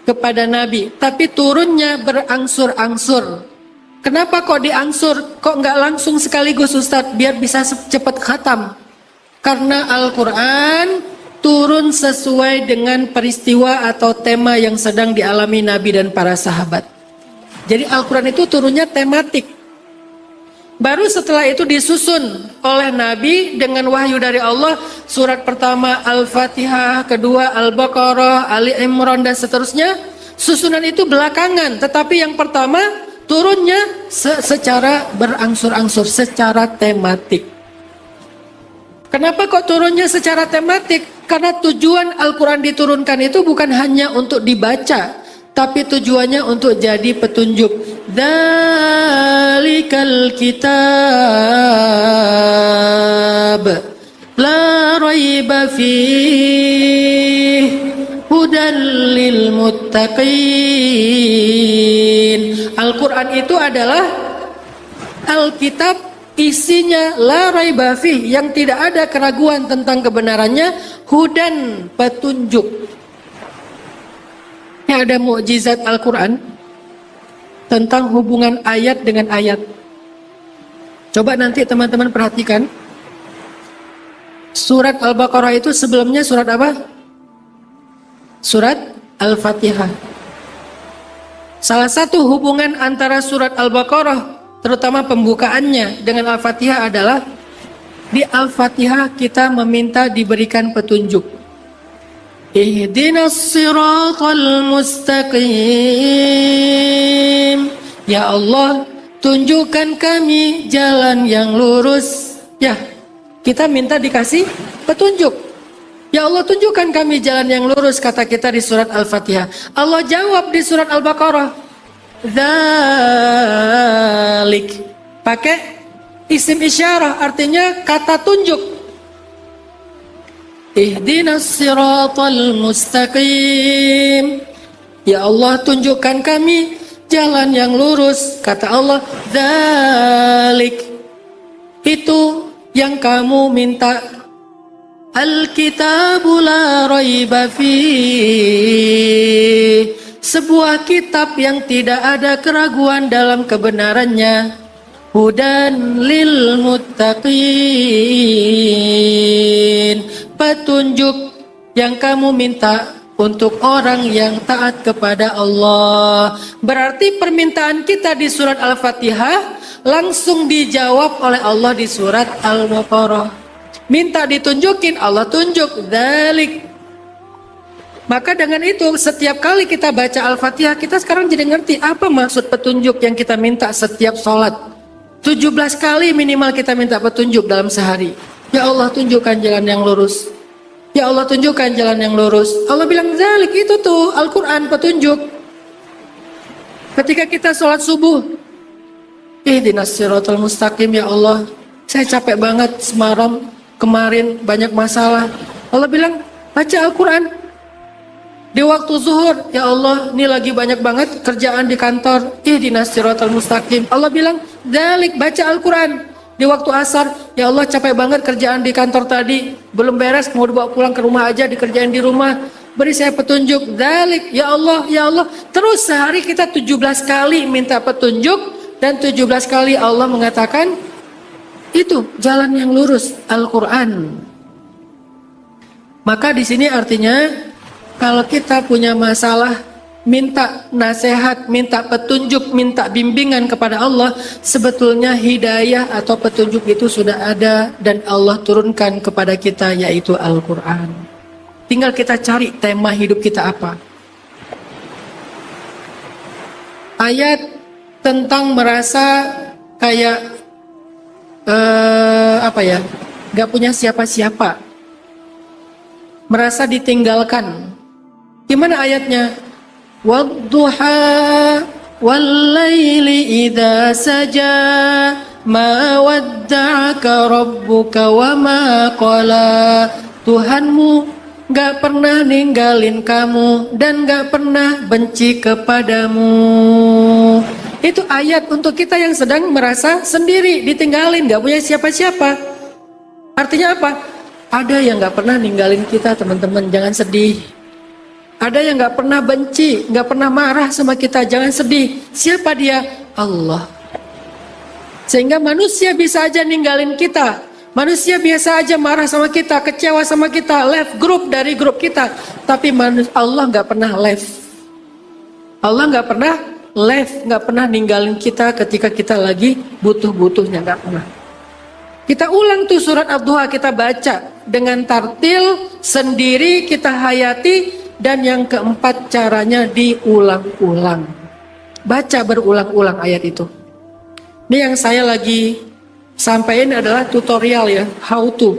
kepada Nabi, tapi turunnya berangsur-angsur. Kenapa kok diangsur? Kok nggak langsung sekaligus Ustadz? Biar bisa cepat khatam. Karena Al-Quran turun sesuai dengan peristiwa atau tema yang sedang dialami Nabi dan para sahabat. Jadi Al-Quran itu turunnya tematik. Baru setelah itu disusun oleh Nabi dengan wahyu dari Allah. Surat pertama Al-Fatihah, kedua Al-Baqarah, Ali Imran, dan seterusnya. Susunan itu belakangan, tetapi yang pertama turunnya secara berangsur-angsur, secara tematik. Kenapa kok turunnya secara tematik? Karena tujuan Al-Quran diturunkan itu bukan hanya untuk dibaca, tapi tujuannya untuk jadi petunjuk. Dzalikal kitab la raiba fihi hudan lil muttaqin. Al-Quran itu adalah Alkitab, isinya la raiba fih, yang tidak ada keraguan tentang kebenarannya, hudan, petunjuk. Ini ada mukjizat Al-Quran tentang hubungan ayat dengan ayat. Coba nanti teman-teman perhatikan. Surat Al-Baqarah itu sebelumnya surat apa? Surat Al-Fatihah. Salah satu hubungan antara surat Al-Baqarah, terutama pembukaannya, dengan Al-Fatihah adalah di Al-Fatihah kita meminta diberikan petunjuk. Ihdinas siratal mustaqim. Ya Allah, tunjukkan kami jalan yang lurus. Ya, kita minta dikasih petunjuk. Ya Allah, tunjukkan kami jalan yang lurus, kata kita di surat Al-Fatihah. Allah jawab di surat Al-Baqarah, dzalik, pakai isim isyarah, artinya kata tunjuk. Ihdinas siratal mustaqim. Ya Allah, tunjukkan kami jalan yang lurus, kata Allah. Dzalik, itu yang kamu minta. Al-kitabu la raiba fihi, sebuah kitab yang tidak ada keraguan dalam kebenarannya. Hudan lil muttaqin, petunjuk yang kamu minta untuk orang yang taat kepada Allah. Berarti permintaan kita di surat Al-Fatihah langsung dijawab oleh Allah di surat Al-Baqarah. Minta ditunjukin, Allah tunjuk, dzalik. Maka dengan itu setiap kali kita baca Al-Fatihah, kita sekarang jadi ngerti apa maksud petunjuk yang kita minta setiap sholat. 17 kali minimal kita minta petunjuk dalam sehari. Ya Allah, tunjukkan jalan yang lurus. Ya Allah, tunjukkan jalan yang lurus. Allah bilang dzalik, itu tuh Al-Quran petunjuk. Ketika kita sholat subuh, ihdinas siratal mustaqim, ya Allah, saya capek banget semalam, kemarin banyak masalah. Allah bilang baca Al-Quran. Di waktu zuhur, ya Allah, ini lagi banyak banget kerjaan di kantor, ihdinas siratal mustaqim. Allah bilang dzalik, baca Al-Quran. Di waktu asar, ya Allah, capek banget kerjaan di kantor tadi, belum beres, mau dibawa pulang ke rumah aja, dikerjain di rumah, beri saya petunjuk, dzalik, ya Allah, ya Allah. Terus sehari kita 17 kali minta petunjuk, dan 17 kali Allah mengatakan itu jalan yang lurus, Al-Quran. Maka di sini artinya kalau kita punya masalah, minta nasihat, minta petunjuk, minta bimbingan kepada Allah, sebetulnya hidayah atau petunjuk itu sudah ada dan Allah turunkan kepada kita, yaitu Al-Quran. Tinggal kita cari tema hidup kita apa. Ayat tentang merasa kayak gak punya siapa-siapa, merasa ditinggalkan. Gimana ayatnya? Wadduha wallaili idza saja ma wadda'aka rabbuka wa ma qala. Tuhanmu gak pernah ninggalin kamu dan gak pernah benci kepadamu. Itu ayat untuk kita yang sedang merasa sendiri, ditinggalin, gak punya siapa-siapa. Artinya apa? Ada yang gak pernah ninggalin kita, teman-teman, jangan sedih. Ada yang gak pernah benci, gak pernah marah sama kita, jangan sedih. Siapa dia? Allah. Sehingga manusia bisa aja ninggalin kita, manusia biasa aja marah sama kita, kecewa sama kita, left grup dari grup kita. Tapi Allah gak pernah left. Allah gak pernah nggak pernah ninggalin kita ketika kita lagi butuh-butuhnya, nggak pernah. Kita ulang tuh surat Ad-Duha, kita baca dengan tartil sendiri, kita hayati, dan yang keempat caranya diulang-ulang. Baca berulang-ulang ayat itu. Ini yang saya lagi sampaikan adalah tutorial ya, how to.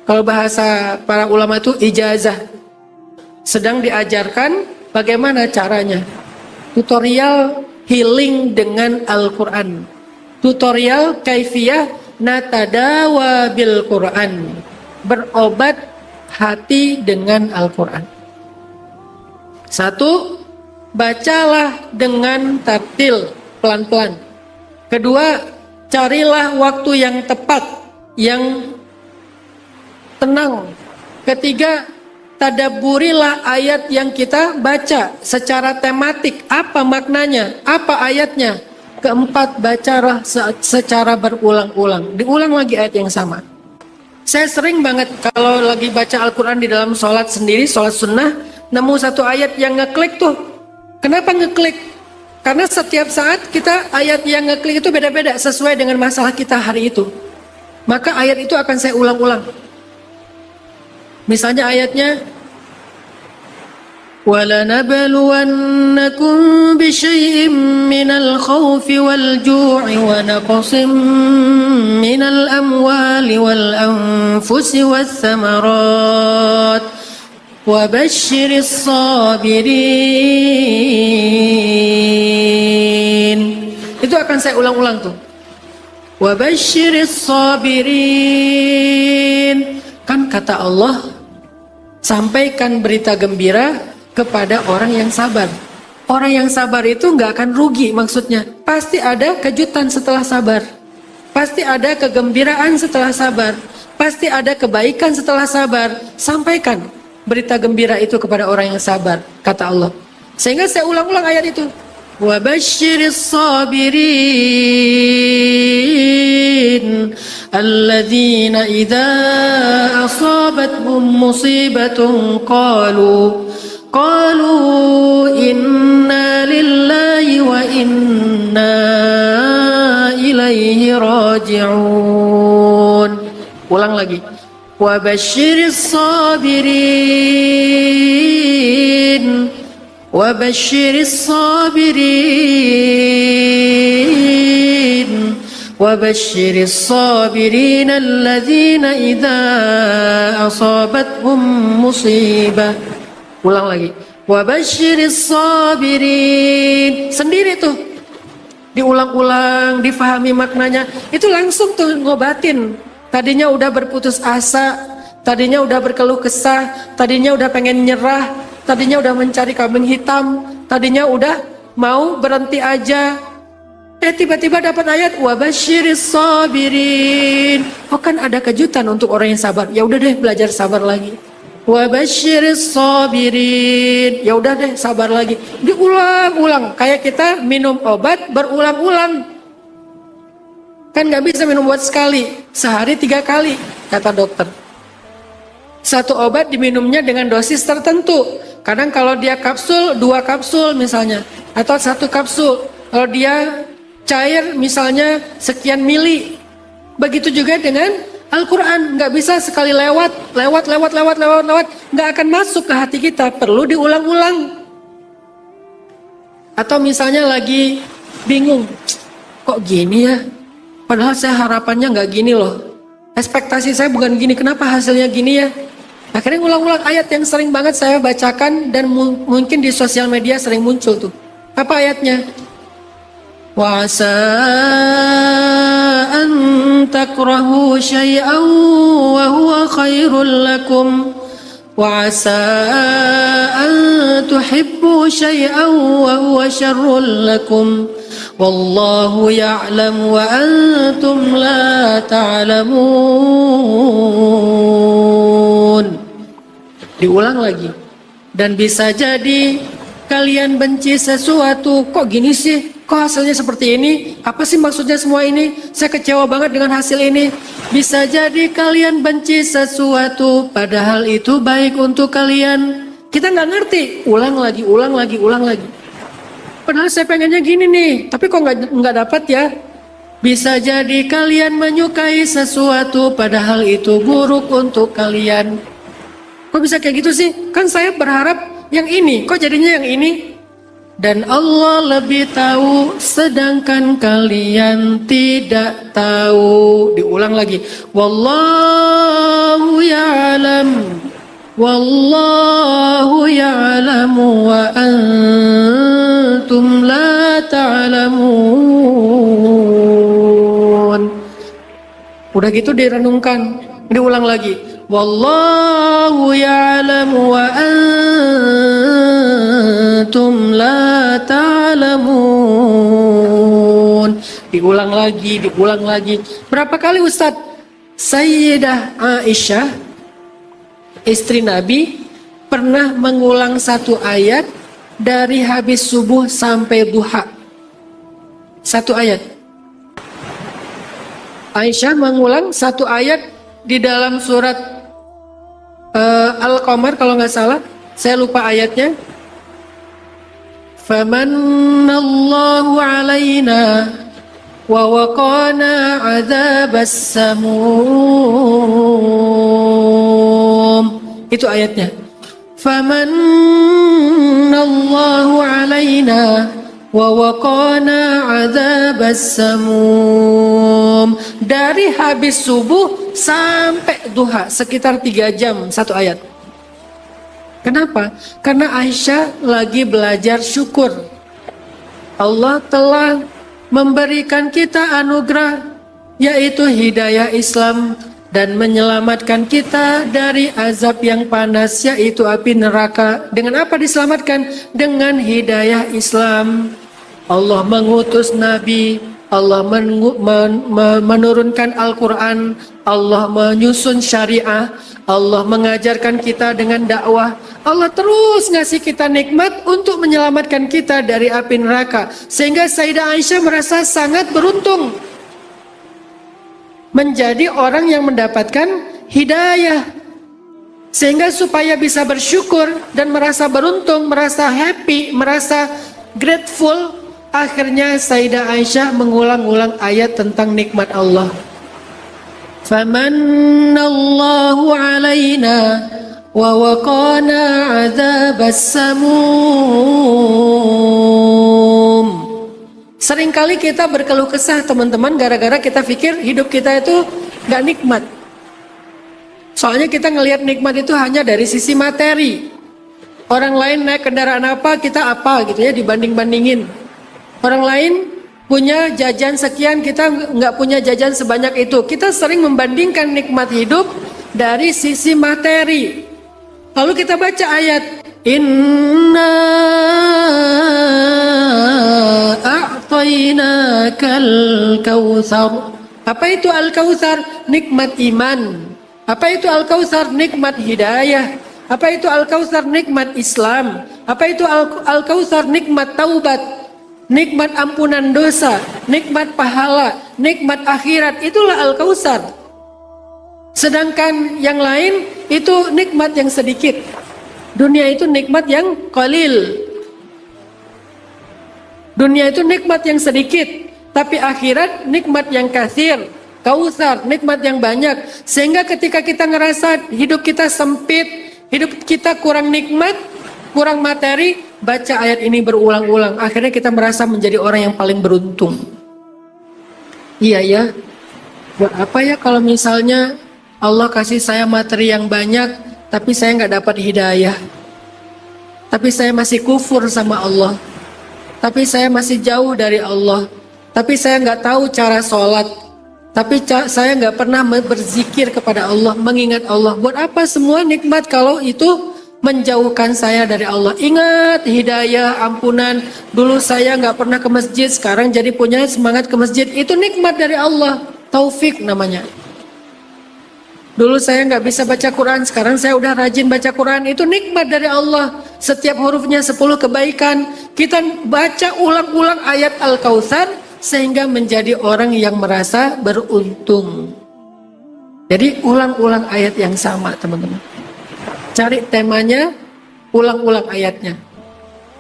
Kalau bahasa para ulama itu ijazah. Sedang diajarkan bagaimana caranya. Tutorial healing dengan Al-Quran. Tutorial kaifiyah natadawa bil Quran, berobat hati dengan Al-Quran. Satu, bacalah dengan tartil, pelan-pelan. Kedua, carilah waktu yang tepat, yang tenang. Ketiga, tadabburilah ayat yang kita baca secara tematik, apa maknanya, apa ayatnya. Keempat, bacalah secara berulang-ulang. Diulang lagi ayat yang sama. Saya sering banget kalau lagi baca Al-Quran di dalam sholat sendiri, sholat sunnah, nemu satu ayat yang ngeklik tuh. Kenapa ngeklik? Karena setiap saat kita ayat yang ngeklik itu beda-beda sesuai dengan masalah kita hari itu. Maka ayat itu akan saya ulang-ulang. Misalnya ayatnya, وَلَنَبْلُوَنَّكُمْ بِشَيْءٍ مِّنَ الْخَوْفِ وَالْجُوعِ وَنَقْصٍ مِّنَ الْأَمْوَالِ وَالْأَنفُسِ وَالثَّمَرَاتِ وَبَشِّرِ الصَّابِرِينَ. Itu akan saya ulang-ulang tuh. وَبَشِّرِ الصَّابِرِينَ. Kan kata Allah, sampaikan berita gembira kepada orang yang sabar. Orang yang sabar itu nggak akan rugi, maksudnya. Pasti ada kejutan setelah sabar. Pasti ada kegembiraan setelah sabar. Pasti ada kebaikan setelah sabar. Sampaikan berita gembira itu kepada orang yang sabar, kata Allah. Sehingga saya ulang-ulang ayat itu. Wa basyiris sabirin alladzina idza asabathum musibatun qalu inna lillahi wa inna ilaihi raji'un. Ulang lagi. Wa basyiris sabirin wa basyiris sabirin wa basyiris sabirin alladzina idza asabathum musibah. Ulang lagi. Wa basyiris sabirin. Sendiri tuh. Diulang-ulang, difahami maknanya. Itu langsung tuh ngobatin. Tadinya udah berputus asa, tadinya udah berkeluh kesah, tadinya udah pengen nyerah, tadinya udah mencari kambing hitam, tadinya udah mau berhenti aja. Tiba-tiba dapat ayat wa basyiris sabirin. Oh, kan ada kejutan untuk orang yang sabar. Ya udah deh, belajar sabar lagi. Wa basyiris sabirin. Ya udah deh, sabar lagi. Diulang-ulang kayak kita minum obat berulang-ulang. Kan nggak bisa minum obat sekali, sehari 3 kali, kata dokter. Satu obat diminumnya dengan dosis tertentu. Kadang kalau dia kapsul, 2 kapsul misalnya, atau 1 kapsul. Kalau dia cair misalnya sekian mili. Begitu juga dengan Al-Quran, nggak bisa sekali lewat, nggak akan masuk ke hati kita, perlu diulang-ulang. Atau misalnya lagi bingung, kok gini ya? Padahal saya harapannya nggak gini loh. Ekspektasi saya bukan gini, kenapa hasilnya gini ya? Akhirnya ulang-ulang ayat yang sering banget saya bacakan dan mungkin di sosial media sering muncul tuh. Apa ayatnya? Wa asa an takrahu syai'an wa huwa khairul lakum wa asa an tuhibbu syai'an wa huwa syarrul lakum wallahu ya'lam wa antum la ta'lamun. Diulang lagi. Dan bisa jadi kalian benci sesuatu. Kok gini sih? Kok hasilnya seperti ini? Apa sih maksudnya semua ini? Saya kecewa banget dengan hasil ini. Bisa jadi kalian benci sesuatu, padahal itu baik untuk kalian. Kita nggak ngerti. Ulang lagi. Padahal saya pengennya gini nih, tapi kok nggak dapat ya. Bisa jadi kalian menyukai sesuatu padahal itu buruk untuk kalian. Kok bisa kayak gitu sih? Kan saya berharap yang ini, kok jadinya yang ini? Dan Allah lebih tahu sedangkan kalian tidak tahu. Diulang lagi. Wallahu ya'lam. Wallahu ya'lamu wa antum la ta'lamun. Udah gitu direnungkan, diulang lagi. Wallahu ya'lamu wa antum la ta'lamun. Diulang lagi. Berapa kali Ustadz? Sayyidah Aisyah, istri Nabi, pernah mengulang satu ayat dari habis subuh sampai duha. Satu ayat. Aisyah mengulang satu ayat di dalam surat Al-Qamar kalau nggak salah. Saya lupa ayatnya. Famanallahu alaina wa waqana adzabas samum. Itu ayatnya. Famanallahu alaina wa waqana adzabas samum. Dari habis subuh sampai duha sekitar 3 jam satu ayat. Kenapa? Karena Aisyah lagi belajar syukur. Allah telah memberikan kita anugerah, yaitu hidayah Islam, dan menyelamatkan kita dari azab yang panas, yaitu api neraka. Dengan apa diselamatkan? Dengan hidayah Islam. Allah mengutus Nabi, Allah menurunkan Al-Quran, Allah menyusun syariah, Allah mengajarkan kita dengan dakwah. Allah terus ngasih kita nikmat untuk menyelamatkan kita dari api neraka. Sehingga Sayyidah Aisyah merasa sangat beruntung menjadi orang yang mendapatkan hidayah. Sehingga supaya bisa bersyukur dan merasa beruntung, merasa happy, merasa grateful, akhirnya Sayyidah Aisyah mengulang-ulang ayat tentang nikmat Allah. Famanallahu alaina wa waqana adzabas samum. Seringkali kita berkeluh kesah teman-teman gara-gara kita pikir hidup kita itu gak nikmat. Soalnya kita ngelihat nikmat itu hanya dari sisi materi. Orang lain naik kendaraan apa, kita apa gitu ya, dibanding-bandingin. Orang lain punya jajan sekian, kita nggak punya jajan sebanyak itu. Kita sering membandingkan nikmat hidup dari sisi materi. Lalu kita baca ayat, Inna a'tainakal kautsar. Apa itu al-kautsar? Nikmat iman. Apa itu al-kautsar? Nikmat hidayah. Apa itu al-kautsar? Nikmat Islam. Apa itu al-kautsar? Nikmat taubat. Nikmat ampunan dosa, nikmat pahala, nikmat akhirat, itulah Al-Kautsar. Sedangkan yang lain itu nikmat yang sedikit. Dunia itu nikmat yang qalil. Dunia itu nikmat yang sedikit, tapi akhirat nikmat yang katsir. Kautsar, nikmat yang banyak. Sehingga ketika kita ngerasa hidup kita sempit, hidup kita kurang nikmat, kurang materi, baca ayat ini berulang-ulang. Akhirnya kita merasa menjadi orang yang paling beruntung. Iya ya, buat apa ya kalau misalnya Allah kasih saya materi yang banyak, tapi saya nggak dapat hidayah. Tapi saya masih kufur sama Allah. Tapi saya masih jauh dari Allah. Tapi saya nggak tahu cara sholat. Tapi saya nggak pernah berzikir kepada Allah, mengingat Allah. Buat apa semua nikmat kalau itu menjauhkan saya dari Allah? Ingat hidayah, ampunan. Dulu saya nggak pernah ke masjid, sekarang jadi punya semangat ke masjid. Itu nikmat dari Allah, taufik namanya. Dulu saya nggak bisa baca Quran, sekarang saya udah rajin baca Quran. Itu nikmat dari Allah. Setiap hurufnya 10 kebaikan. Kita baca ulang-ulang ayat Al-Kautsar sehingga menjadi orang yang merasa beruntung. Jadi ulang-ulang ayat yang sama teman-teman. Cari temanya, ulang-ulang ayatnya.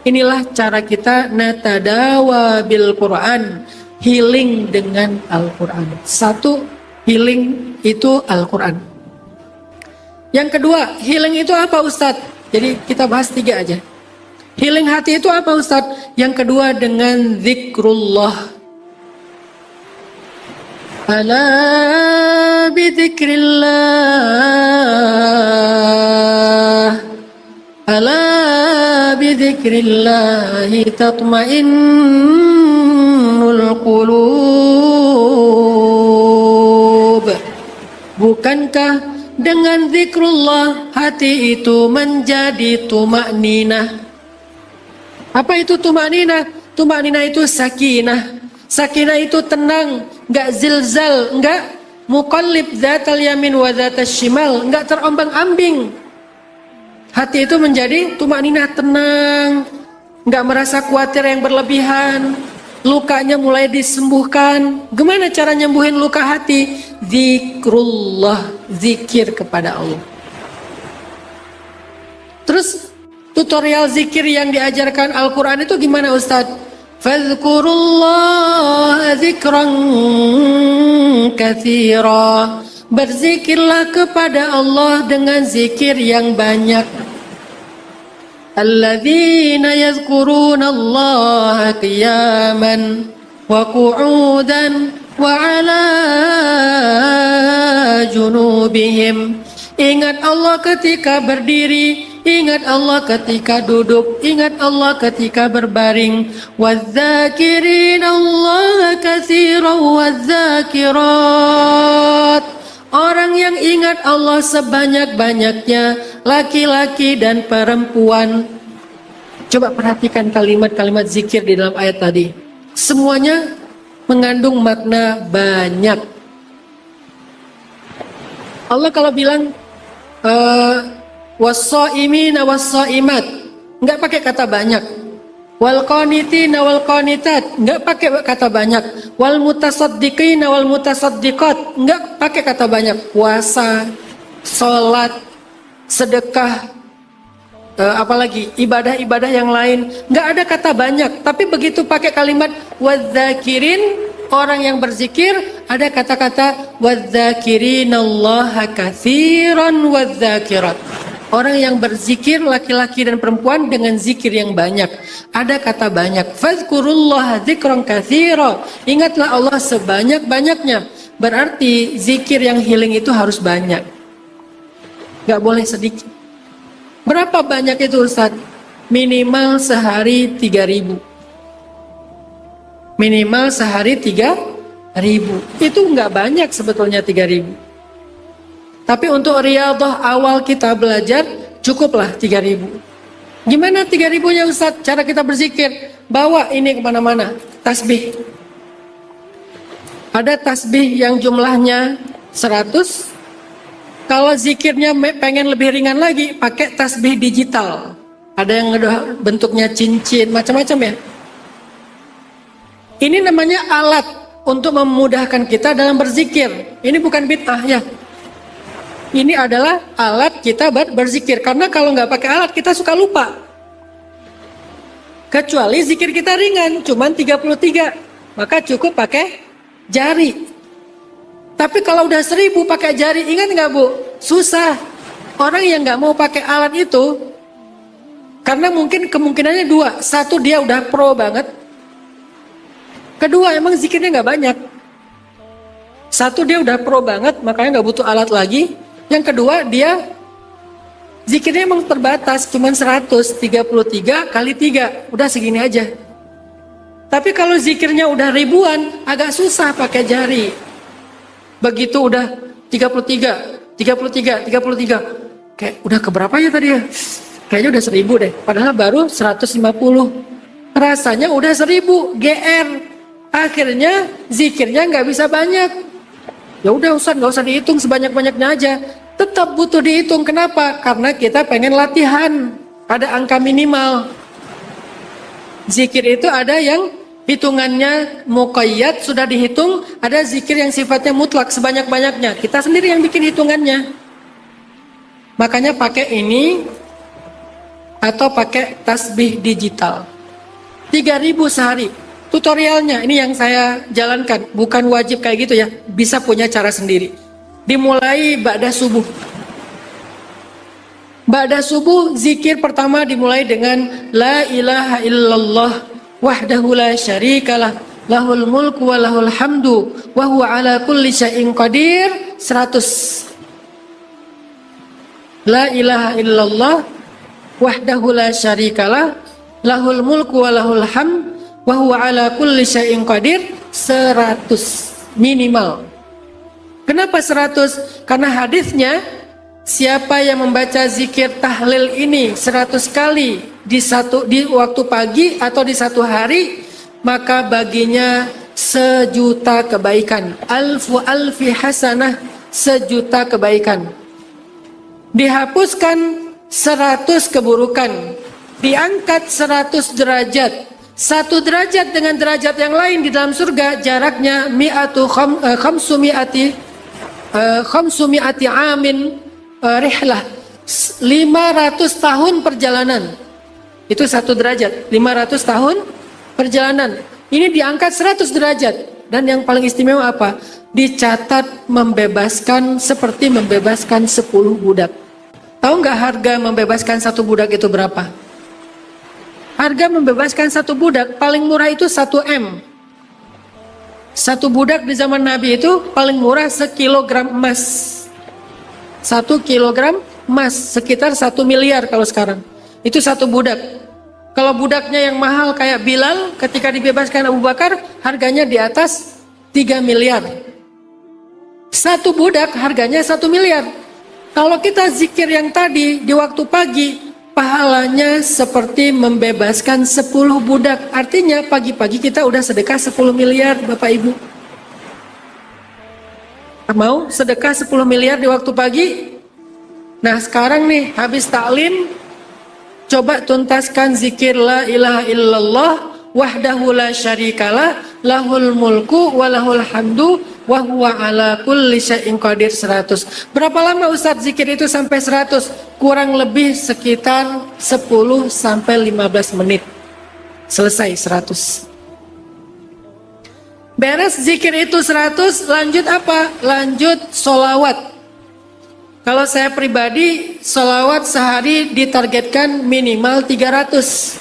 Inilah cara kita natadawa bil Quran, healing dengan Al-Quran. Satu, healing itu Al-Quran. Yang kedua, healing itu apa Ustadz? Jadi kita bahas 3 aja. Healing hati itu apa Ustadz? Yang kedua dengan zikrullah. Ala bidzikrillah, ala bidzikrillahi tatmainnul qulub. Bukankah dengan zikrullah hati itu menjadi tumakninah? Apa itu tumakninah? Tumakninah itu sakinah. Sakinah itu tenang, enggak zilzal, enggak muqallib dzatal yamin wa dzatas shimal, enggak terombang-ambing. Hati itu menjadi tumakninah, tenang, enggak merasa khawatir yang berlebihan. Lukanya mulai disembuhkan. Gimana cara nyembuhin luka hati? Zikrullah, zikir kepada Allah. Terus tutorial zikir yang diajarkan Al-Quran itu gimana Ustadz? Fadhkurullah zikran katsira. Berzikirlah kepada Allah dengan zikir yang banyak. Alladzina yadhkuruna Allah qiyaman wa qu'udan wa ala junubihim. Ingat Allah ketika berdiri, ingat Allah ketika duduk, ingat Allah ketika berbaring. Wadzakirin Allah katsiran wadzakirat. Orang yang ingat Allah sebanyak-banyaknya, laki-laki dan perempuan. Coba perhatikan kalimat-kalimat zikir di dalam ayat tadi. Semuanya mengandung makna banyak. Allah kalau bilang was-shaimina was-shaimat, enggak pakai kata banyak. Wal qanitina wal qanitat, enggak pakai kata banyak. Wal mutasaddiqina wal mutasaddiqat, enggak pakai kata banyak. Puasa, salat, sedekah, apalagi ibadah-ibadah yang lain, enggak ada kata banyak. Tapi begitu pakai kalimat wadzakirin, orang yang berzikir, ada kata-kata wadzakirinallaha katsiran wadzakirat. Orang yang berzikir laki-laki dan perempuan dengan zikir yang banyak. Ada kata banyak. Fadhkurullaha dzikran katsira. Ingatlah Allah sebanyak-banyaknya. Berarti zikir yang healing itu harus banyak. Gak boleh sedikit. Berapa banyak itu Ustaz? Minimal sehari 3.000. Minimal sehari 3.000. Itu nggak banyak sebetulnya 3.000. Tapi untuk riyadhah awal kita belajar cukuplah 3.000. Gimana 3.000-nya Ustaz? Cara kita berzikir, bawa ini kemana-mana. Tasbih. Ada tasbih yang jumlahnya 100. Kalau zikirnya pengen lebih ringan lagi, pakai tasbih digital. Ada yang bentuknya cincin, macam-macam ya. Ini namanya alat untuk memudahkan kita dalam berzikir. Ini bukan bid'ah ya. Ini adalah alat kita berzikir. Karena kalau nggak pakai alat kita suka lupa. Kecuali zikir kita ringan, cuman 33. Maka cukup pakai jari. Tapi kalau udah 1.000 pakai jari, ingat nggak Bu? Susah. Orang yang nggak mau pakai alat itu, karena mungkin kemungkinannya 2. Satu, dia udah pro banget. Kedua, emang zikirnya nggak banyak. Satu, dia udah pro banget, makanya nggak butuh alat lagi. Yang kedua, dia zikirnya emang terbatas, cuma 133 kali 3, udah segini aja. Tapi kalau zikirnya udah ribuan, agak susah pakai jari. Begitu udah 33, kayak udah keberapa ya tadi ya? Kayaknya udah 1.000 deh, padahal baru 150. Rasanya udah 1.000, GR. Akhirnya zikirnya nggak bisa banyak. Ya udah Ustaz, nggak usah dihitung, sebanyak-banyaknya aja. Tetap butuh dihitung. Kenapa? Karena kita pengen latihan. Ada angka minimal. Zikir itu ada yang hitungannya muqayyad, sudah dihitung. Ada zikir yang sifatnya mutlak, sebanyak-banyaknya. Kita sendiri yang bikin hitungannya. Makanya pakai ini. atau pakai tasbih digital. 3.000 sehari. Tutorialnya ini yang saya jalankan, bukan wajib kayak gitu ya, bisa punya cara sendiri. Dimulai ba'da subuh. Ba'da subuh zikir pertama dimulai dengan la ilaha illallah wahdahu la syarikalah lahul mulku wa lahul hamdu wa huwa ala kulli syai'in qadir 100. La ilaha illallah wahdahu la syarikalah lahul mulku wa lahul hamdu wa huwa ala kulli syai'in qadir 100 minimal. Kenapa 100? Karena hadisnya siapa yang membaca zikir tahlil ini 100 kali di waktu pagi atau di satu hari, maka baginya 1.000.000 kebaikan. Alfi hasanah, 1.000.000 kebaikan. Dihapuskan 100 keburukan. Diangkat 100 derajat. 1 derajat dengan derajat yang lain di dalam surga jaraknya khamsumi'ati amin rihlah, 500 tahun perjalanan. Itu 1 derajat, 500 tahun perjalanan. Ini diangkat 100 derajat. Dan yang paling istimewa apa? Dicatat membebaskan seperti membebaskan 10 budak. Tahu nggak harga membebaskan 1 budak itu berapa? Harga membebaskan 1 budak paling murah itu 1 M. 1 budak di zaman Nabi itu paling murah 1 kilogram emas. 1 kilogram emas sekitar 1 miliar kalau sekarang. Itu 1 budak. Kalau budaknya yang mahal kayak Bilal ketika dibebaskan Abu Bakar, harganya di atas 3 miliar. 1 budak harganya 1 miliar. Kalau kita zikir yang tadi di waktu pagi, pahalanya seperti membebaskan 10 budak. Artinya pagi-pagi kita udah sedekah 10 miliar Bapak Ibu. Mau sedekah 10 miliar di waktu pagi? Nah sekarang nih habis taklim, coba tuntaskan zikir la ilaha illallah wahdahu la syarikalah lahul mulku wa lahul hamdu wa huwa ala kulli syai'in qadir 100. Berapa lama Ustadz zikir itu sampai 100? Kurang lebih sekitar 10 sampai 15 menit. Selesai 100. Beres zikir itu 100, lanjut apa? Lanjut solawat. Kalau saya pribadi, solawat sehari ditargetkan minimal 300.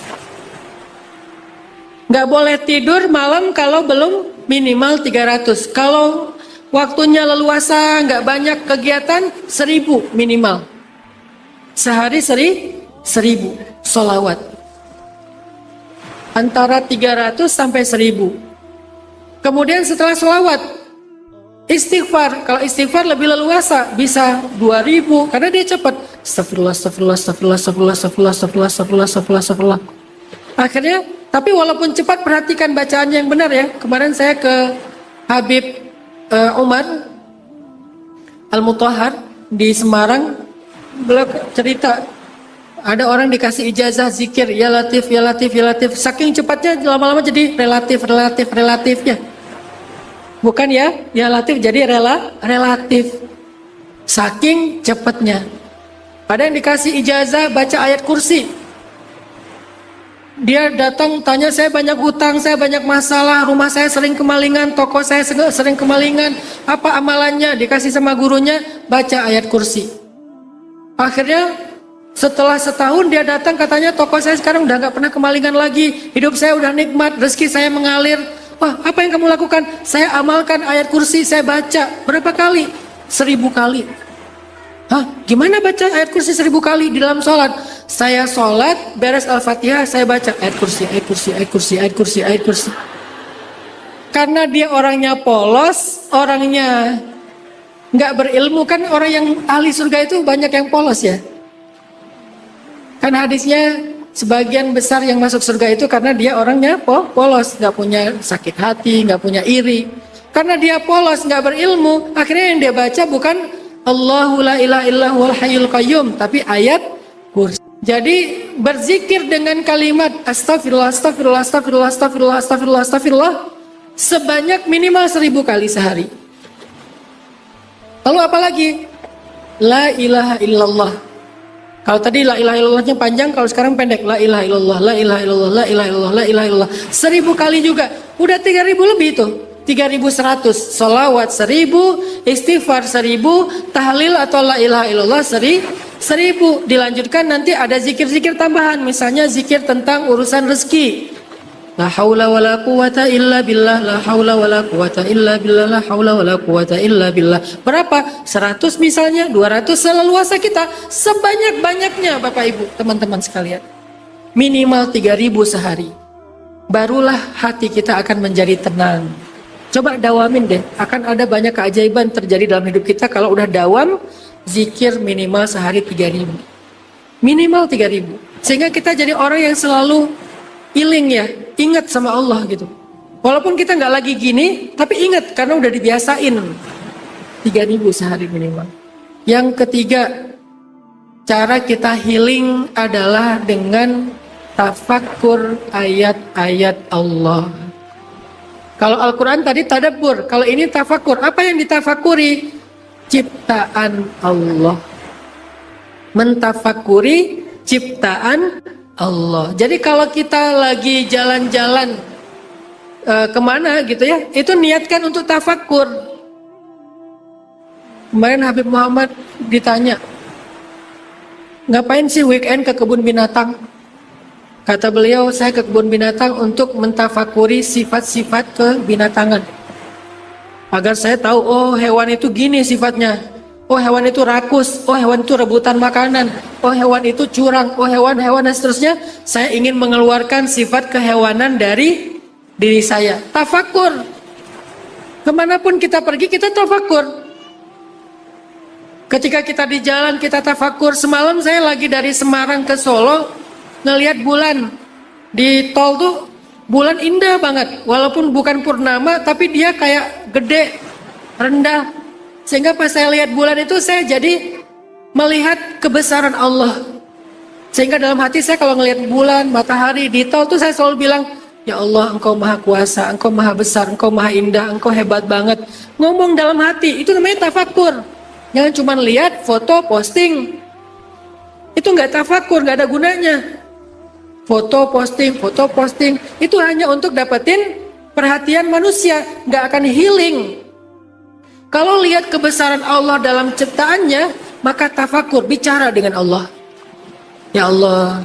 Nggak boleh tidur malam kalau belum minimal 300. Kalau waktunya leluasa, nggak banyak kegiatan, 1000 minimal. Sehari 1000 solawat. Antara 300 sampai 1000. Kemudian setelah solawat, istighfar. Kalau istighfar lebih leluasa, bisa 2000 karena dia cepat. Astagfirullah, astagfirullah, astagfirullah, astagfirullah, astagfirullah, astagfirullah, astagfirullah, astagfirullah, astagfirullah. Akhirnya, tapi walaupun cepat, perhatikan bacaannya yang benar ya. Kemarin saya ke Habib Umar Al-Mutahhar di Semarang, beliau cerita ada orang dikasih ijazah zikir ya latif, ya latif, ya latif. Saking cepatnya lama-lama jadi relatif ya. Bukan ya latif jadi relatif. Saking cepatnya. Ada yang dikasih ijazah baca ayat kursi. Dia datang tanya, saya banyak hutang, saya banyak masalah, rumah saya sering kemalingan, toko saya sering kemalingan. Apa amalannya? Dikasih sama gurunya, baca ayat kursi. Akhirnya setelah setahun dia datang, katanya toko saya sekarang udah gak pernah kemalingan lagi. Hidup saya udah nikmat, rezeki saya mengalir. Wah, apa yang kamu lakukan? Saya amalkan ayat kursi, saya baca. Berapa kali? 1000 kali. Hah? Gimana baca ayat kursi 1000 kali di dalam sholat? Saya sholat, beres Al-Fatihah, saya baca ayat kursi, ayat kursi, ayat kursi, ayat kursi, ayat kursi. Karena dia orangnya polos, orangnya nggak berilmu. Kan orang yang ahli surga itu banyak yang polos ya. Kan hadisnya sebagian besar yang masuk surga itu karena dia orangnya polos, nggak punya sakit hati, nggak punya iri. Karena dia polos, nggak berilmu, akhirnya yang dia baca bukan Allahu la ilaha illallahul hayyul qayyum, tapi ayat kursi. Jadi berzikir dengan kalimat astagfirullah, astagfirullah, astagfirullah, astagfirullah, astagfirullah, astagfirullah sebanyak minimal 1000 kali sehari. Lalu apa lagi? La ilaha illallah. Kalau tadi la ilaha illallahnya panjang, kalau sekarang pendek. La ilaha illallah, la ilaha illallah, la ilaha illallah, la ilaha illallah. 1000 kali juga. Udah 3000 lebih tuh. 3100. Sholawat 1000, istighfar 1000, tahlil atau la ilaha illallah 1000. Dilanjutkan nanti ada zikir-zikir tambahan. Misalnya zikir tentang urusan rezeki. La haula wala quwata illa billah, la haula wala quwata illa billah, la haula wala quwata illa billah. Berapa? 100 misalnya, 200 seleluasa kita, sebanyak-banyaknya Bapak Ibu, teman-teman sekalian. Minimal 3000 sehari. Barulah hati kita akan menjadi tenang. Coba dawamin deh, akan ada banyak keajaiban terjadi dalam hidup kita kalau udah dawam zikir minimal sehari 3000. Minimal 3000. Sehingga kita jadi orang yang selalu iling ya, ingat sama Allah gitu. Walaupun kita nggak lagi gini, tapi ingat karena udah dibiasain. 3000 sehari minimal. Yang ketiga, cara kita healing adalah dengan tafakkur ayat-ayat Allah. Kalau Al-Quran tadi tadabbur, kalau ini tafakkur. Apa yang ditafakuri? Ciptaan Allah. Mentafakuri ciptaan Allah. Jadi kalau kita lagi jalan-jalan kemana gitu ya, itu niatkan untuk tafakur. Kemarin Habib Muhammad ditanya, ngapain sih weekend ke kebun binatang? Kata beliau, saya ke kebun binatang untuk mentafakuri sifat-sifat kebinatangan. Agar saya tahu, oh hewan itu gini sifatnya. Oh hewan itu rakus, oh hewan itu rebutan makanan, oh hewan itu curang, oh hewan-hewan dan seterusnya. Saya ingin mengeluarkan sifat kehewanan dari diri saya. Tafakur. Kemanapun kita pergi kita tafakur. Ketika kita di jalan kita tafakur. Semalam saya lagi dari Semarang ke Solo ngelihat bulan. Di tol tuh bulan indah banget. Walaupun bukan purnama tapi dia kayak gede, rendah. Sehingga pas saya lihat bulan itu saya jadi melihat kebesaran Allah. Sehingga dalam hati saya kalau ngelihat bulan, matahari di tol tuh saya selalu bilang, ya Allah Engkau maha kuasa, Engkau maha besar, Engkau maha indah, Engkau hebat banget. Ngomong dalam hati, itu namanya tafakur. Jangan cuma lihat foto posting. Itu nggak tafakur, nggak ada gunanya. Foto posting, itu hanya untuk dapetin perhatian manusia, nggak akan healing. Kalau lihat kebesaran Allah dalam ciptaannya, maka tafakur, bicara dengan Allah. Ya Allah,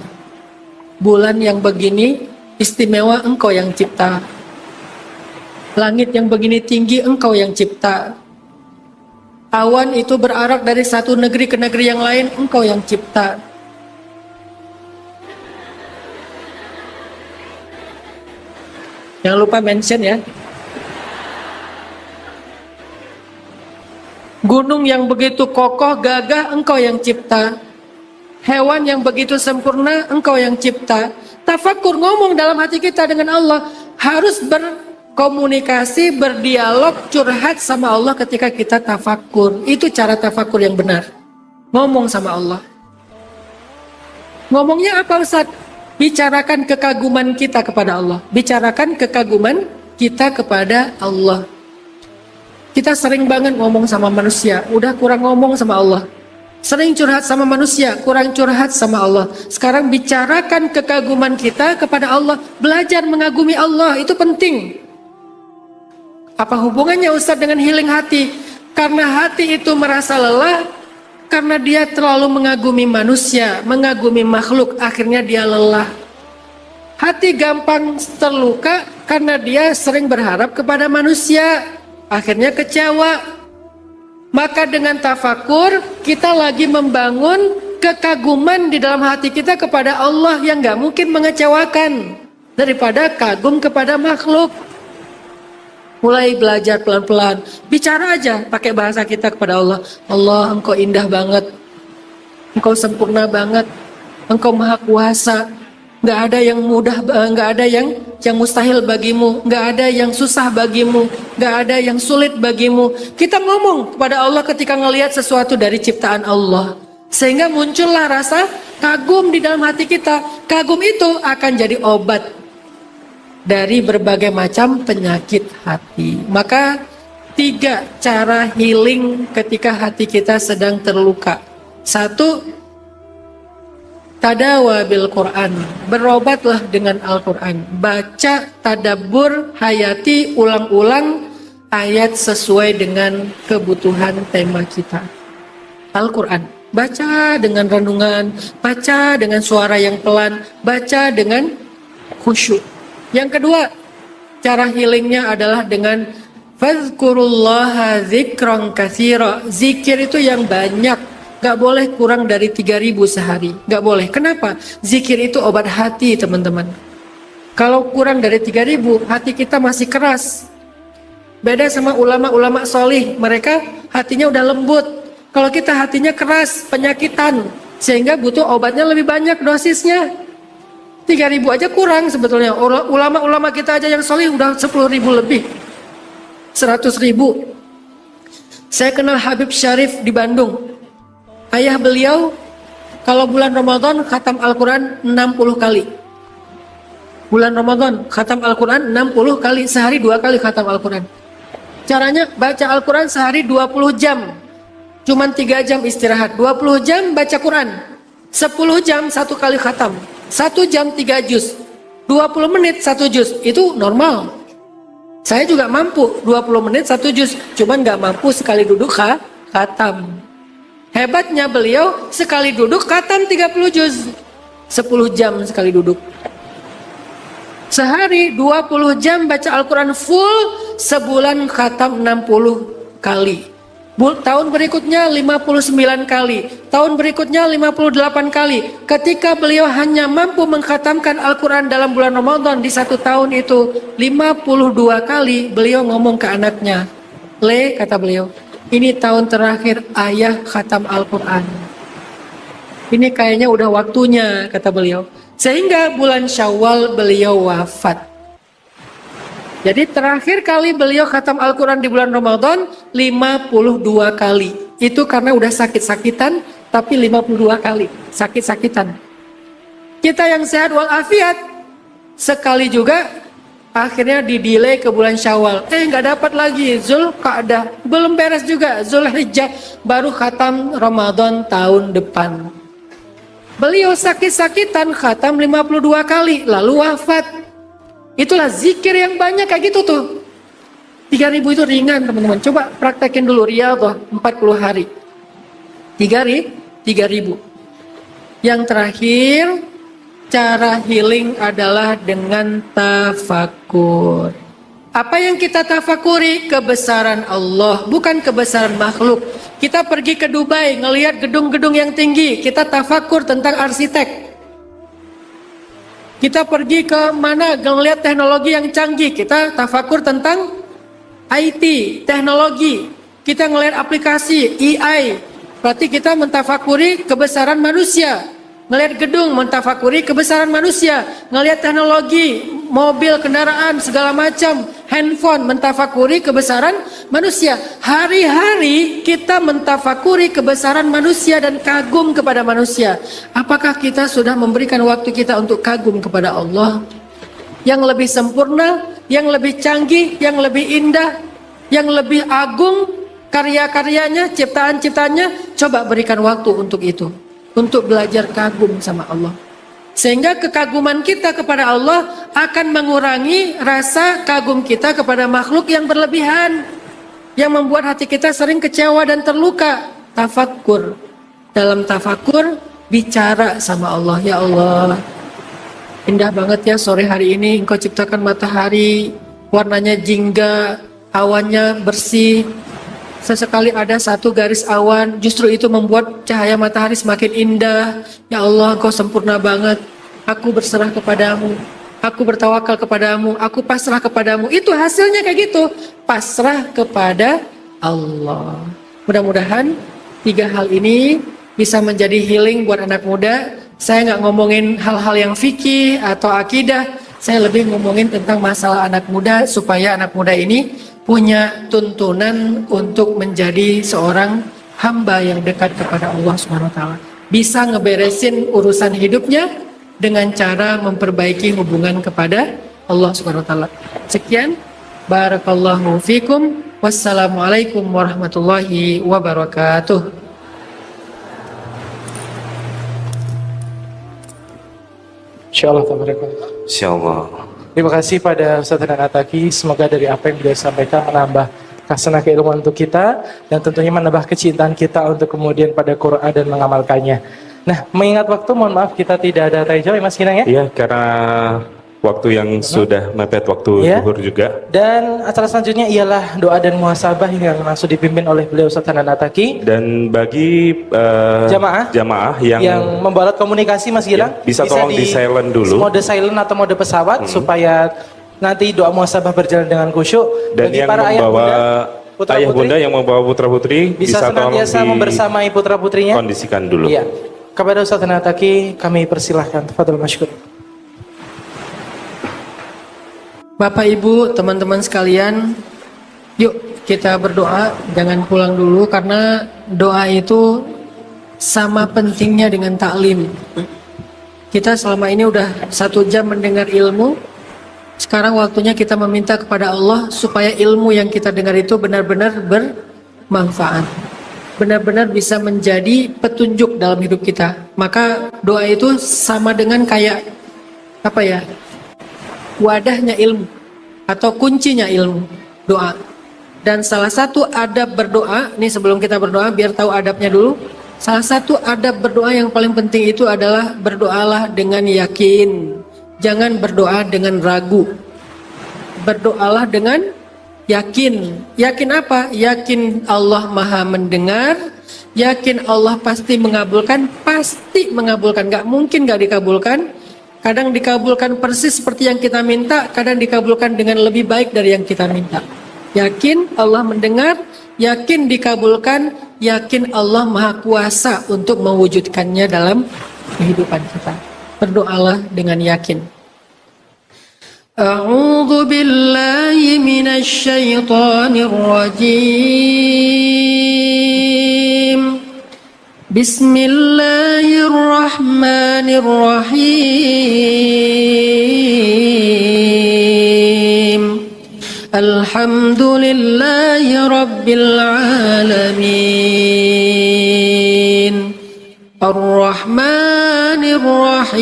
bulan yang begini istimewa Engkau yang cipta. Langit yang begini tinggi Engkau yang cipta. Awan itu berarak dari satu negeri ke negeri yang lain, Engkau yang cipta. Jangan lupa mention ya. Gunung yang begitu kokoh, gagah, Engkau yang cipta. Hewan yang begitu sempurna, Engkau yang cipta. Tafakur, ngomong dalam hati kita dengan Allah. Harus berkomunikasi, berdialog, curhat sama Allah ketika kita tafakur. Itu cara tafakur yang benar. Ngomong sama Allah. Ngomongnya apa Ustaz? Bicarakan kekaguman kita kepada Allah. Bicarakan kekaguman kita kepada Allah. Kita sering banget ngomong sama manusia, udah kurang ngomong sama Allah. Sering curhat sama manusia, kurang curhat sama Allah. Sekarang bicarakan kekaguman kita kepada Allah. Belajar mengagumi Allah, itu penting. Apa hubungannya Ustadz dengan healing hati? Karena hati itu merasa lelah, karena dia terlalu mengagumi manusia, mengagumi makhluk, akhirnya dia lelah. Hati gampang terluka karena dia sering berharap kepada manusia, akhirnya kecewa. Maka dengan tafakur kita lagi membangun kekaguman di dalam hati kita kepada Allah yang gak mungkin mengecewakan daripada kagum kepada makhluk. Mulai belajar pelan-pelan, bicara aja pakai bahasa kita kepada Allah. Allah, Engkau indah banget, Engkau sempurna banget, Engkau maha kuasa. Nggak ada yang mudah, nggak ada yang mustahil bagimu, nggak ada yang susah bagimu, nggak ada yang sulit bagimu. Kita ngomong kepada Allah ketika ngelihat sesuatu dari ciptaan Allah, sehingga muncullah rasa kagum di dalam hati kita. Kagum itu akan jadi obat dari berbagai macam penyakit hati. Maka 3 cara healing ketika hati kita sedang terluka. 1, Tadawa bil Quran, berobatlah dengan Al-Quran. Baca, tadabbur, hayati, ulang-ulang ayat sesuai dengan kebutuhan tema kita. Al-Quran, baca dengan renungan, baca dengan suara yang pelan, baca dengan khusyuk. Yang kedua, cara healingnya adalah dengan fazkurullaha zikran katsira. Zikir itu yang banyak. Gak boleh kurang dari 3.000 sehari. Gak boleh. Kenapa? Zikir itu obat hati, teman-teman. Kalau kurang dari 3.000, hati kita masih keras. Beda sama ulama-ulama solih. Mereka hatinya udah lembut. Kalau kita hatinya keras, penyakitan. Sehingga butuh obatnya lebih banyak dosisnya. 3.000 aja kurang sebetulnya. Ulama-ulama kita aja yang solih udah 10.000 lebih. 100.000. Saya kenal Habib Syarif di Bandung. Ayah beliau kalau bulan Ramadan khatam Al-Quran 60 kali. Bulan Ramadan khatam Al-Quran 60 kali. Sehari 2 kali khatam Al-Quran. Caranya baca Al-Quran sehari 20 jam. Cuman 3 jam istirahat. 20 jam baca Quran. 10 jam 1 kali khatam. 1 jam 3 juz. 20 menit 1 juz. Itu normal. Saya juga mampu 20 menit 1 juz. Cuman gak mampu sekali duduk khatam. Hebatnya beliau sekali duduk khatam 30 juz. 10 jam sekali duduk. Sehari 20 jam baca Al-Quran full. Sebulan khatam 60 kali. Tahun berikutnya 59 kali. Tahun berikutnya 58 kali. Ketika beliau hanya mampu mengkhatamkan Al-Quran dalam bulan Ramadan di 1 tahun itu 52 kali, beliau ngomong ke anaknya, "Le," kata beliau, "ini tahun terakhir ayah khatam Al-Quran. Ini kayaknya udah waktunya," kata beliau. Sehingga bulan Syawal beliau wafat. Jadi terakhir kali beliau khatam Al-Quran di bulan Ramadan 52 kali. Itu karena udah sakit-sakitan, tapi 52 kali sakit-sakitan. Kita yang sehat walafiat sekali juga akhirnya di-delay ke bulan Syawal. Nggak dapat lagi. Zulqa'dah belum beres juga. Zulhijjah baru khatam Ramadan tahun depan. Beliau sakit-sakitan khatam 52 kali lalu wafat. Itulah zikir yang banyak kayak gitu tuh. 3.000 itu ringan, teman-teman. Coba praktekin dulu riyadhah 40 hari. 3.000. Yang terakhir, cara healing adalah dengan tafakur. Apa yang kita tafakuri? Kebesaran Allah, bukan kebesaran makhluk. Kita pergi ke Dubai, ngelihat gedung-gedung yang tinggi, kita tafakur tentang arsitek. Kita pergi ke mana, ngelihat teknologi yang canggih, kita tafakur tentang IT, teknologi. Kita ngelihat aplikasi, AI, berarti kita mentafakuri kebesaran manusia. Ngelihat gedung, mentafakuri kebesaran manusia. Ngelihat teknologi, mobil, kendaraan, segala macam, handphone, mentafakuri kebesaran manusia. Hari-hari kita mentafakuri kebesaran manusia dan kagum kepada manusia. Apakah kita sudah memberikan waktu kita untuk kagum kepada Allah? Yang lebih sempurna, yang lebih canggih, yang lebih indah, yang lebih agung karya-karyanya, ciptaan-ciptaannya. Coba berikan waktu untuk itu. Untuk belajar kagum sama Allah. Sehingga kekaguman kita kepada Allah akan mengurangi rasa kagum kita kepada makhluk yang berlebihan, yang membuat hati kita sering kecewa dan terluka. Tafakkur. Dalam tafakkur bicara sama Allah. Ya Allah, indah banget ya sore hari ini Engkau ciptakan matahari, warnanya jingga, awannya bersih. Sesekali ada satu garis awan, justru itu membuat cahaya matahari semakin indah. Ya Allah, Engkau sempurna banget. Aku berserah kepadamu, aku bertawakal kepadamu, aku pasrah kepadamu. Itu hasilnya kayak gitu, pasrah kepada Allah. Mudah-mudahan 3 hal ini bisa menjadi healing buat anak muda. Saya nggak ngomongin hal-hal yang fikih atau akidah, saya lebih ngomongin tentang masalah anak muda, supaya anak muda ini punya tuntunan untuk menjadi seorang hamba yang dekat kepada Allah Subhanahu wa taala. Bisa ngeberesin urusan hidupnya dengan cara memperbaiki hubungan kepada Allah Subhanahu wa taala. Sekian, barakallahu fikum. Wassalamualaikum warahmatullahi wabarakatuh. Insyaallah tabarakallah. Insyaallah. Terima kasih pada Ustaz Hanan Attaqi. Semoga dari apa yang beliau sampaikan menambah kasanah keilmuan untuk kita dan tentunya menambah kecintaan kita untuk kemudian pada Quran dan mengamalkannya. Nah, mengingat waktu, mohon maaf kita tidak ada tanya jawab, Mas Kinang ya? Iya, karena waktu yang sudah mepet waktu Ya. zuhur juga. Dan acara selanjutnya ialah doa dan muhasabah yang langsung dipimpin oleh beliau Ustaz Hanan Attaqi. Dan bagi jamaah yang membalat komunikasi, Mas Gilang, bisa tolong di silent dulu. Mode silent atau mode pesawat supaya nanti doa muhasabah berjalan dengan khusyuk. Dan Bagi yang para membawa ayah putra-putri, bunda yang membawa putra putri bisa tolong senantiasa membersamai putra putrinya. kondisikan dulu. Iya. Kepada Ustaz Hanan Attaqi kami persilahkan. Tafadhol masykur. Bapak Ibu, teman-teman sekalian, yuk kita berdoa, jangan pulang dulu karena doa itu sama pentingnya dengan taklim. Kita selama ini udah 1 jam mendengar ilmu, sekarang waktunya kita meminta kepada Allah supaya ilmu yang kita dengar itu benar-benar bermanfaat, benar-benar bisa menjadi petunjuk dalam hidup kita. Maka doa itu sama dengan kayak apa ya? Wadahnya ilmu atau kuncinya ilmu, doa. Dan salah satu adab berdoa, nih sebelum kita berdoa biar tahu adabnya dulu. Salah satu adab berdoa yang paling penting itu adalah berdoalah dengan yakin. Jangan berdoa dengan ragu. Berdoalah dengan yakin. Yakin apa? Yakin Allah Maha mendengar, yakin Allah pasti mengabulkan, gak mungkin gak dikabulkan. Kadang dikabulkan persis seperti yang kita minta, kadang dikabulkan dengan lebih baik dari yang kita minta. Yakin Allah mendengar, yakin dikabulkan, yakin Allah Maha Kuasa untuk mewujudkannya dalam kehidupan kita. Berdoalah dengan yakin. A'udzu billahi minasy syaithanir rajim. Bismillahirrahmanirrahim. Alhamdulillahi rabbil alamin. Ar-Rahmanir Rahim.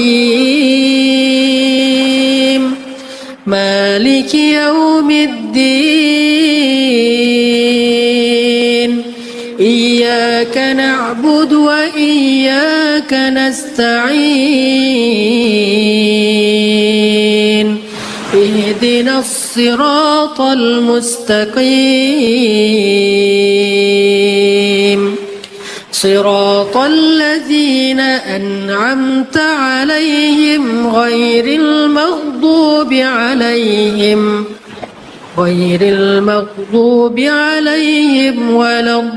Maliki yaumiddin. Iyyaka na'budu wa iyyaka nasta'in. Ihdinas siratal mustaqim. Siratal ladzina an'amta 'alaihim ghairil maghdubi 'alaihim waladdallin.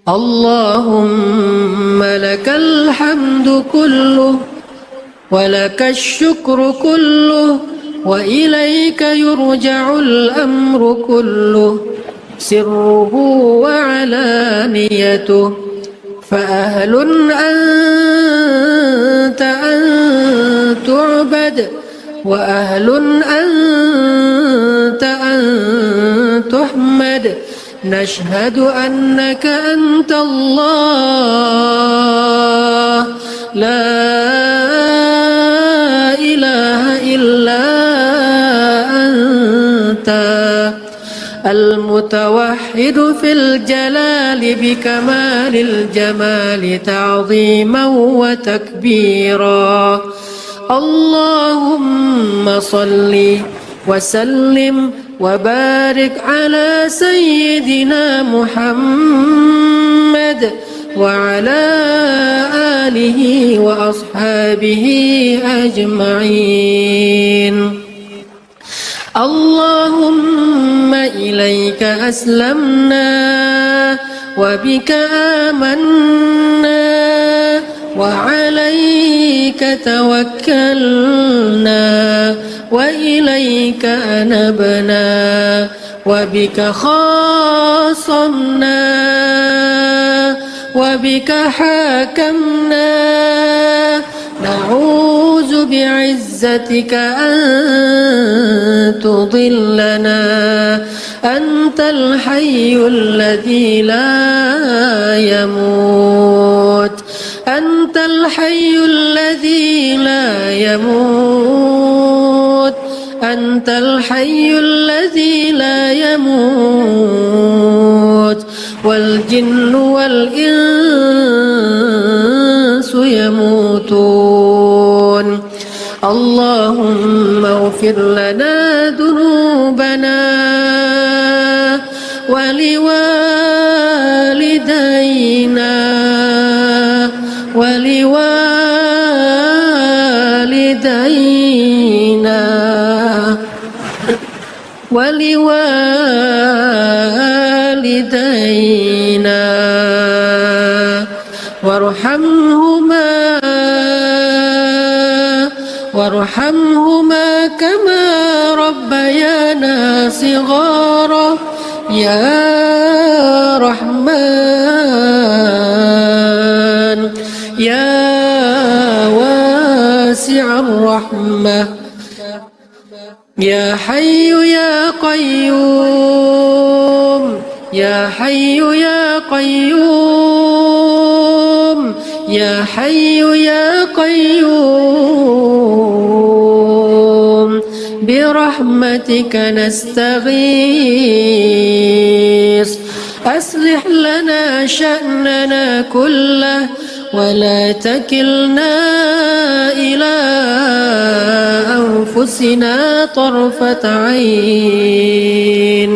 Allahumma lakal hamdu kulluh wa lakash syukru kulluh wa ilaika yurja'ul amru kulluh sirruhu wa alaniyatuh. فأهل أنت أن تعبد وأهل أنت أن تحمد نشهد أنك أنت الله لا إله إلا أنت المتوحد في الجلال بكمال الجمال تعظيما وتكبيرا. اللهم صل وسلم وبارك على سيدنا محمد وعلى آله وأصحابه أجمعين. اللهم إليك أسلمنا وبك آمنا وعليك توكلنا وإليك أنبنا وبك خاصمنا وبك حاكمنا. نعوذ بعزتك أن تضلنا أنت الحي الذي لا يموت أنت الحي الذي لا يموت أنت الحي الذي لا يموت والجن والإنس يموتون اللهم اغفر لنا ذنوبنا ولوالدينا ولوالدينا وارحمهما كما ربيانا صغارا يا رحمن يا واسع الرحمة يا حي يا قيوم يا حي يا قيوم يا حي يا قيوم برحمتك نستغيث أصلح لنا شأننا كله ولا تكلنا إلى أنفسنا طرفة عين.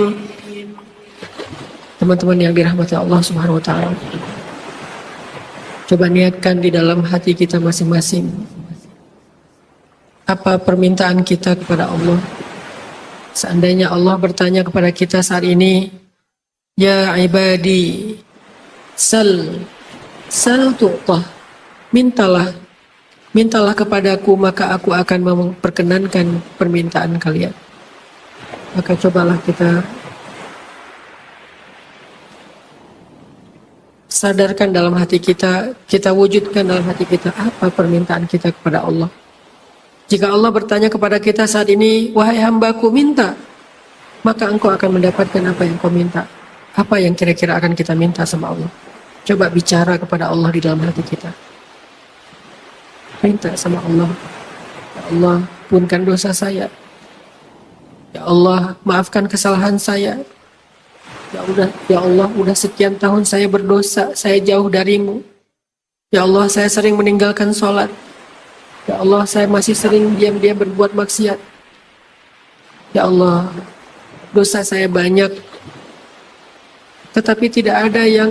Teman-teman yang dirahmati Allah Subhanahu wa taala, coba niatkan di dalam hati kita masing-masing apa permintaan kita kepada Allah. Seandainya Allah bertanya kepada kita saat ini, ya ibadi sal tu'tah, mintalah kepadaku maka aku akan memperkenankan permintaan kalian. Maka cobalah kita sadarkan dalam hati kita, kita wujudkan dalam hati kita apa permintaan kita kepada Allah. Jika Allah bertanya kepada kita saat ini, wahai hambaku minta, maka engkau akan mendapatkan apa yang kau minta. Apa yang kira-kira akan kita minta sama Allah? Coba bicara kepada Allah di dalam hati kita. Minta sama Allah, ya Allah, ampunkan dosa saya. Ya Allah, maafkan kesalahan saya. Ya Allah, udah sekian tahun saya berdosa, saya jauh darimu. Ya Allah, saya sering meninggalkan sholat. Ya Allah, saya masih sering diam-diam berbuat maksiat. Ya Allah, dosa saya banyak. Tetapi tidak ada yang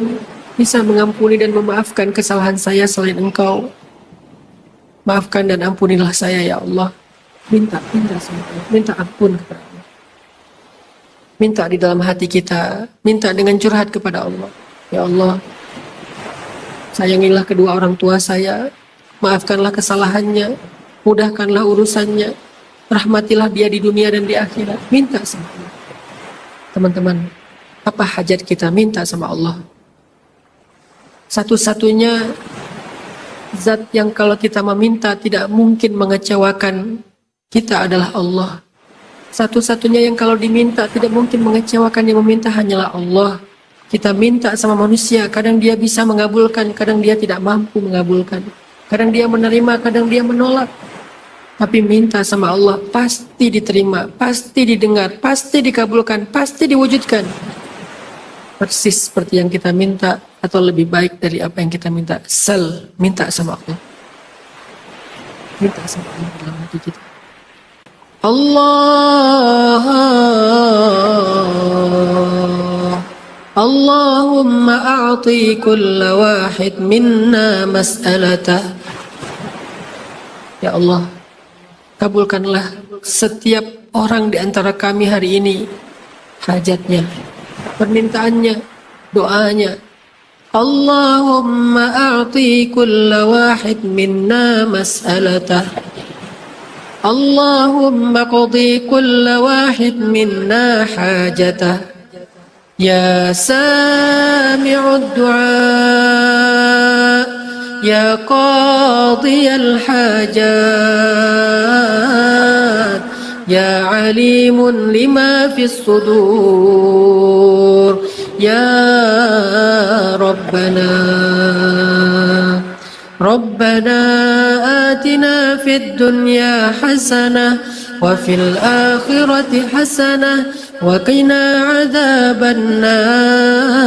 bisa mengampuni dan memaafkan kesalahan saya selain Engkau. Maafkan dan ampunilah saya ya Allah. Minta sama Allah, minta ampun kepada Allah. Minta di dalam hati kita, minta dengan curhat kepada Allah. Ya Allah, sayangilah kedua orang tua saya, maafkanlah kesalahannya, mudahkanlah urusannya, rahmatilah dia di dunia dan di akhirat. Minta sama Allah. Teman-teman, apa hajat kita? Minta sama Allah. Satu-satunya zat yang kalau kita meminta tidak mungkin mengecewakan kita adalah Allah. Satu-satunya yang kalau diminta tidak mungkin mengecewakan yang meminta hanyalah Allah. Kita minta sama manusia, kadang dia bisa mengabulkan, kadang dia tidak mampu mengabulkan. Kadang dia menerima, kadang dia menolak. Tapi minta sama Allah pasti diterima, pasti didengar, pasti dikabulkan, pasti diwujudkan. Persis seperti yang kita minta atau lebih baik dari apa yang kita minta. Minta sama Allah. Minta sama Allah dalam hati kita. Allahumma a'ti kulla wahid minna mas'alatah. Ya Allah, kabulkanlah setiap orang di antara kami hari ini hajatnya, permintaannya, doanya. Allahumma a'ti kulla wahid minna mas'alatah. Allahumma qadi kulla wahid minna hajatah. Ya sami'ud du'a, ya qadiyal hajat, يا عليم لما في الصدور يا ربنا آتنا في الدنيا حسنة وفي الآخرة حسنة وقنا عذاب النار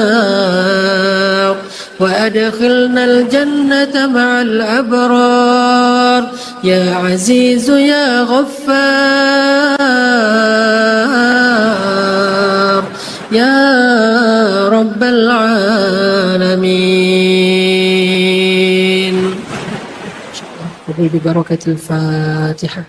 وأدخلنا الجنة مع الأبرار يا عزيز يا غفار يا رب العالمين. ببركة الفاتحة.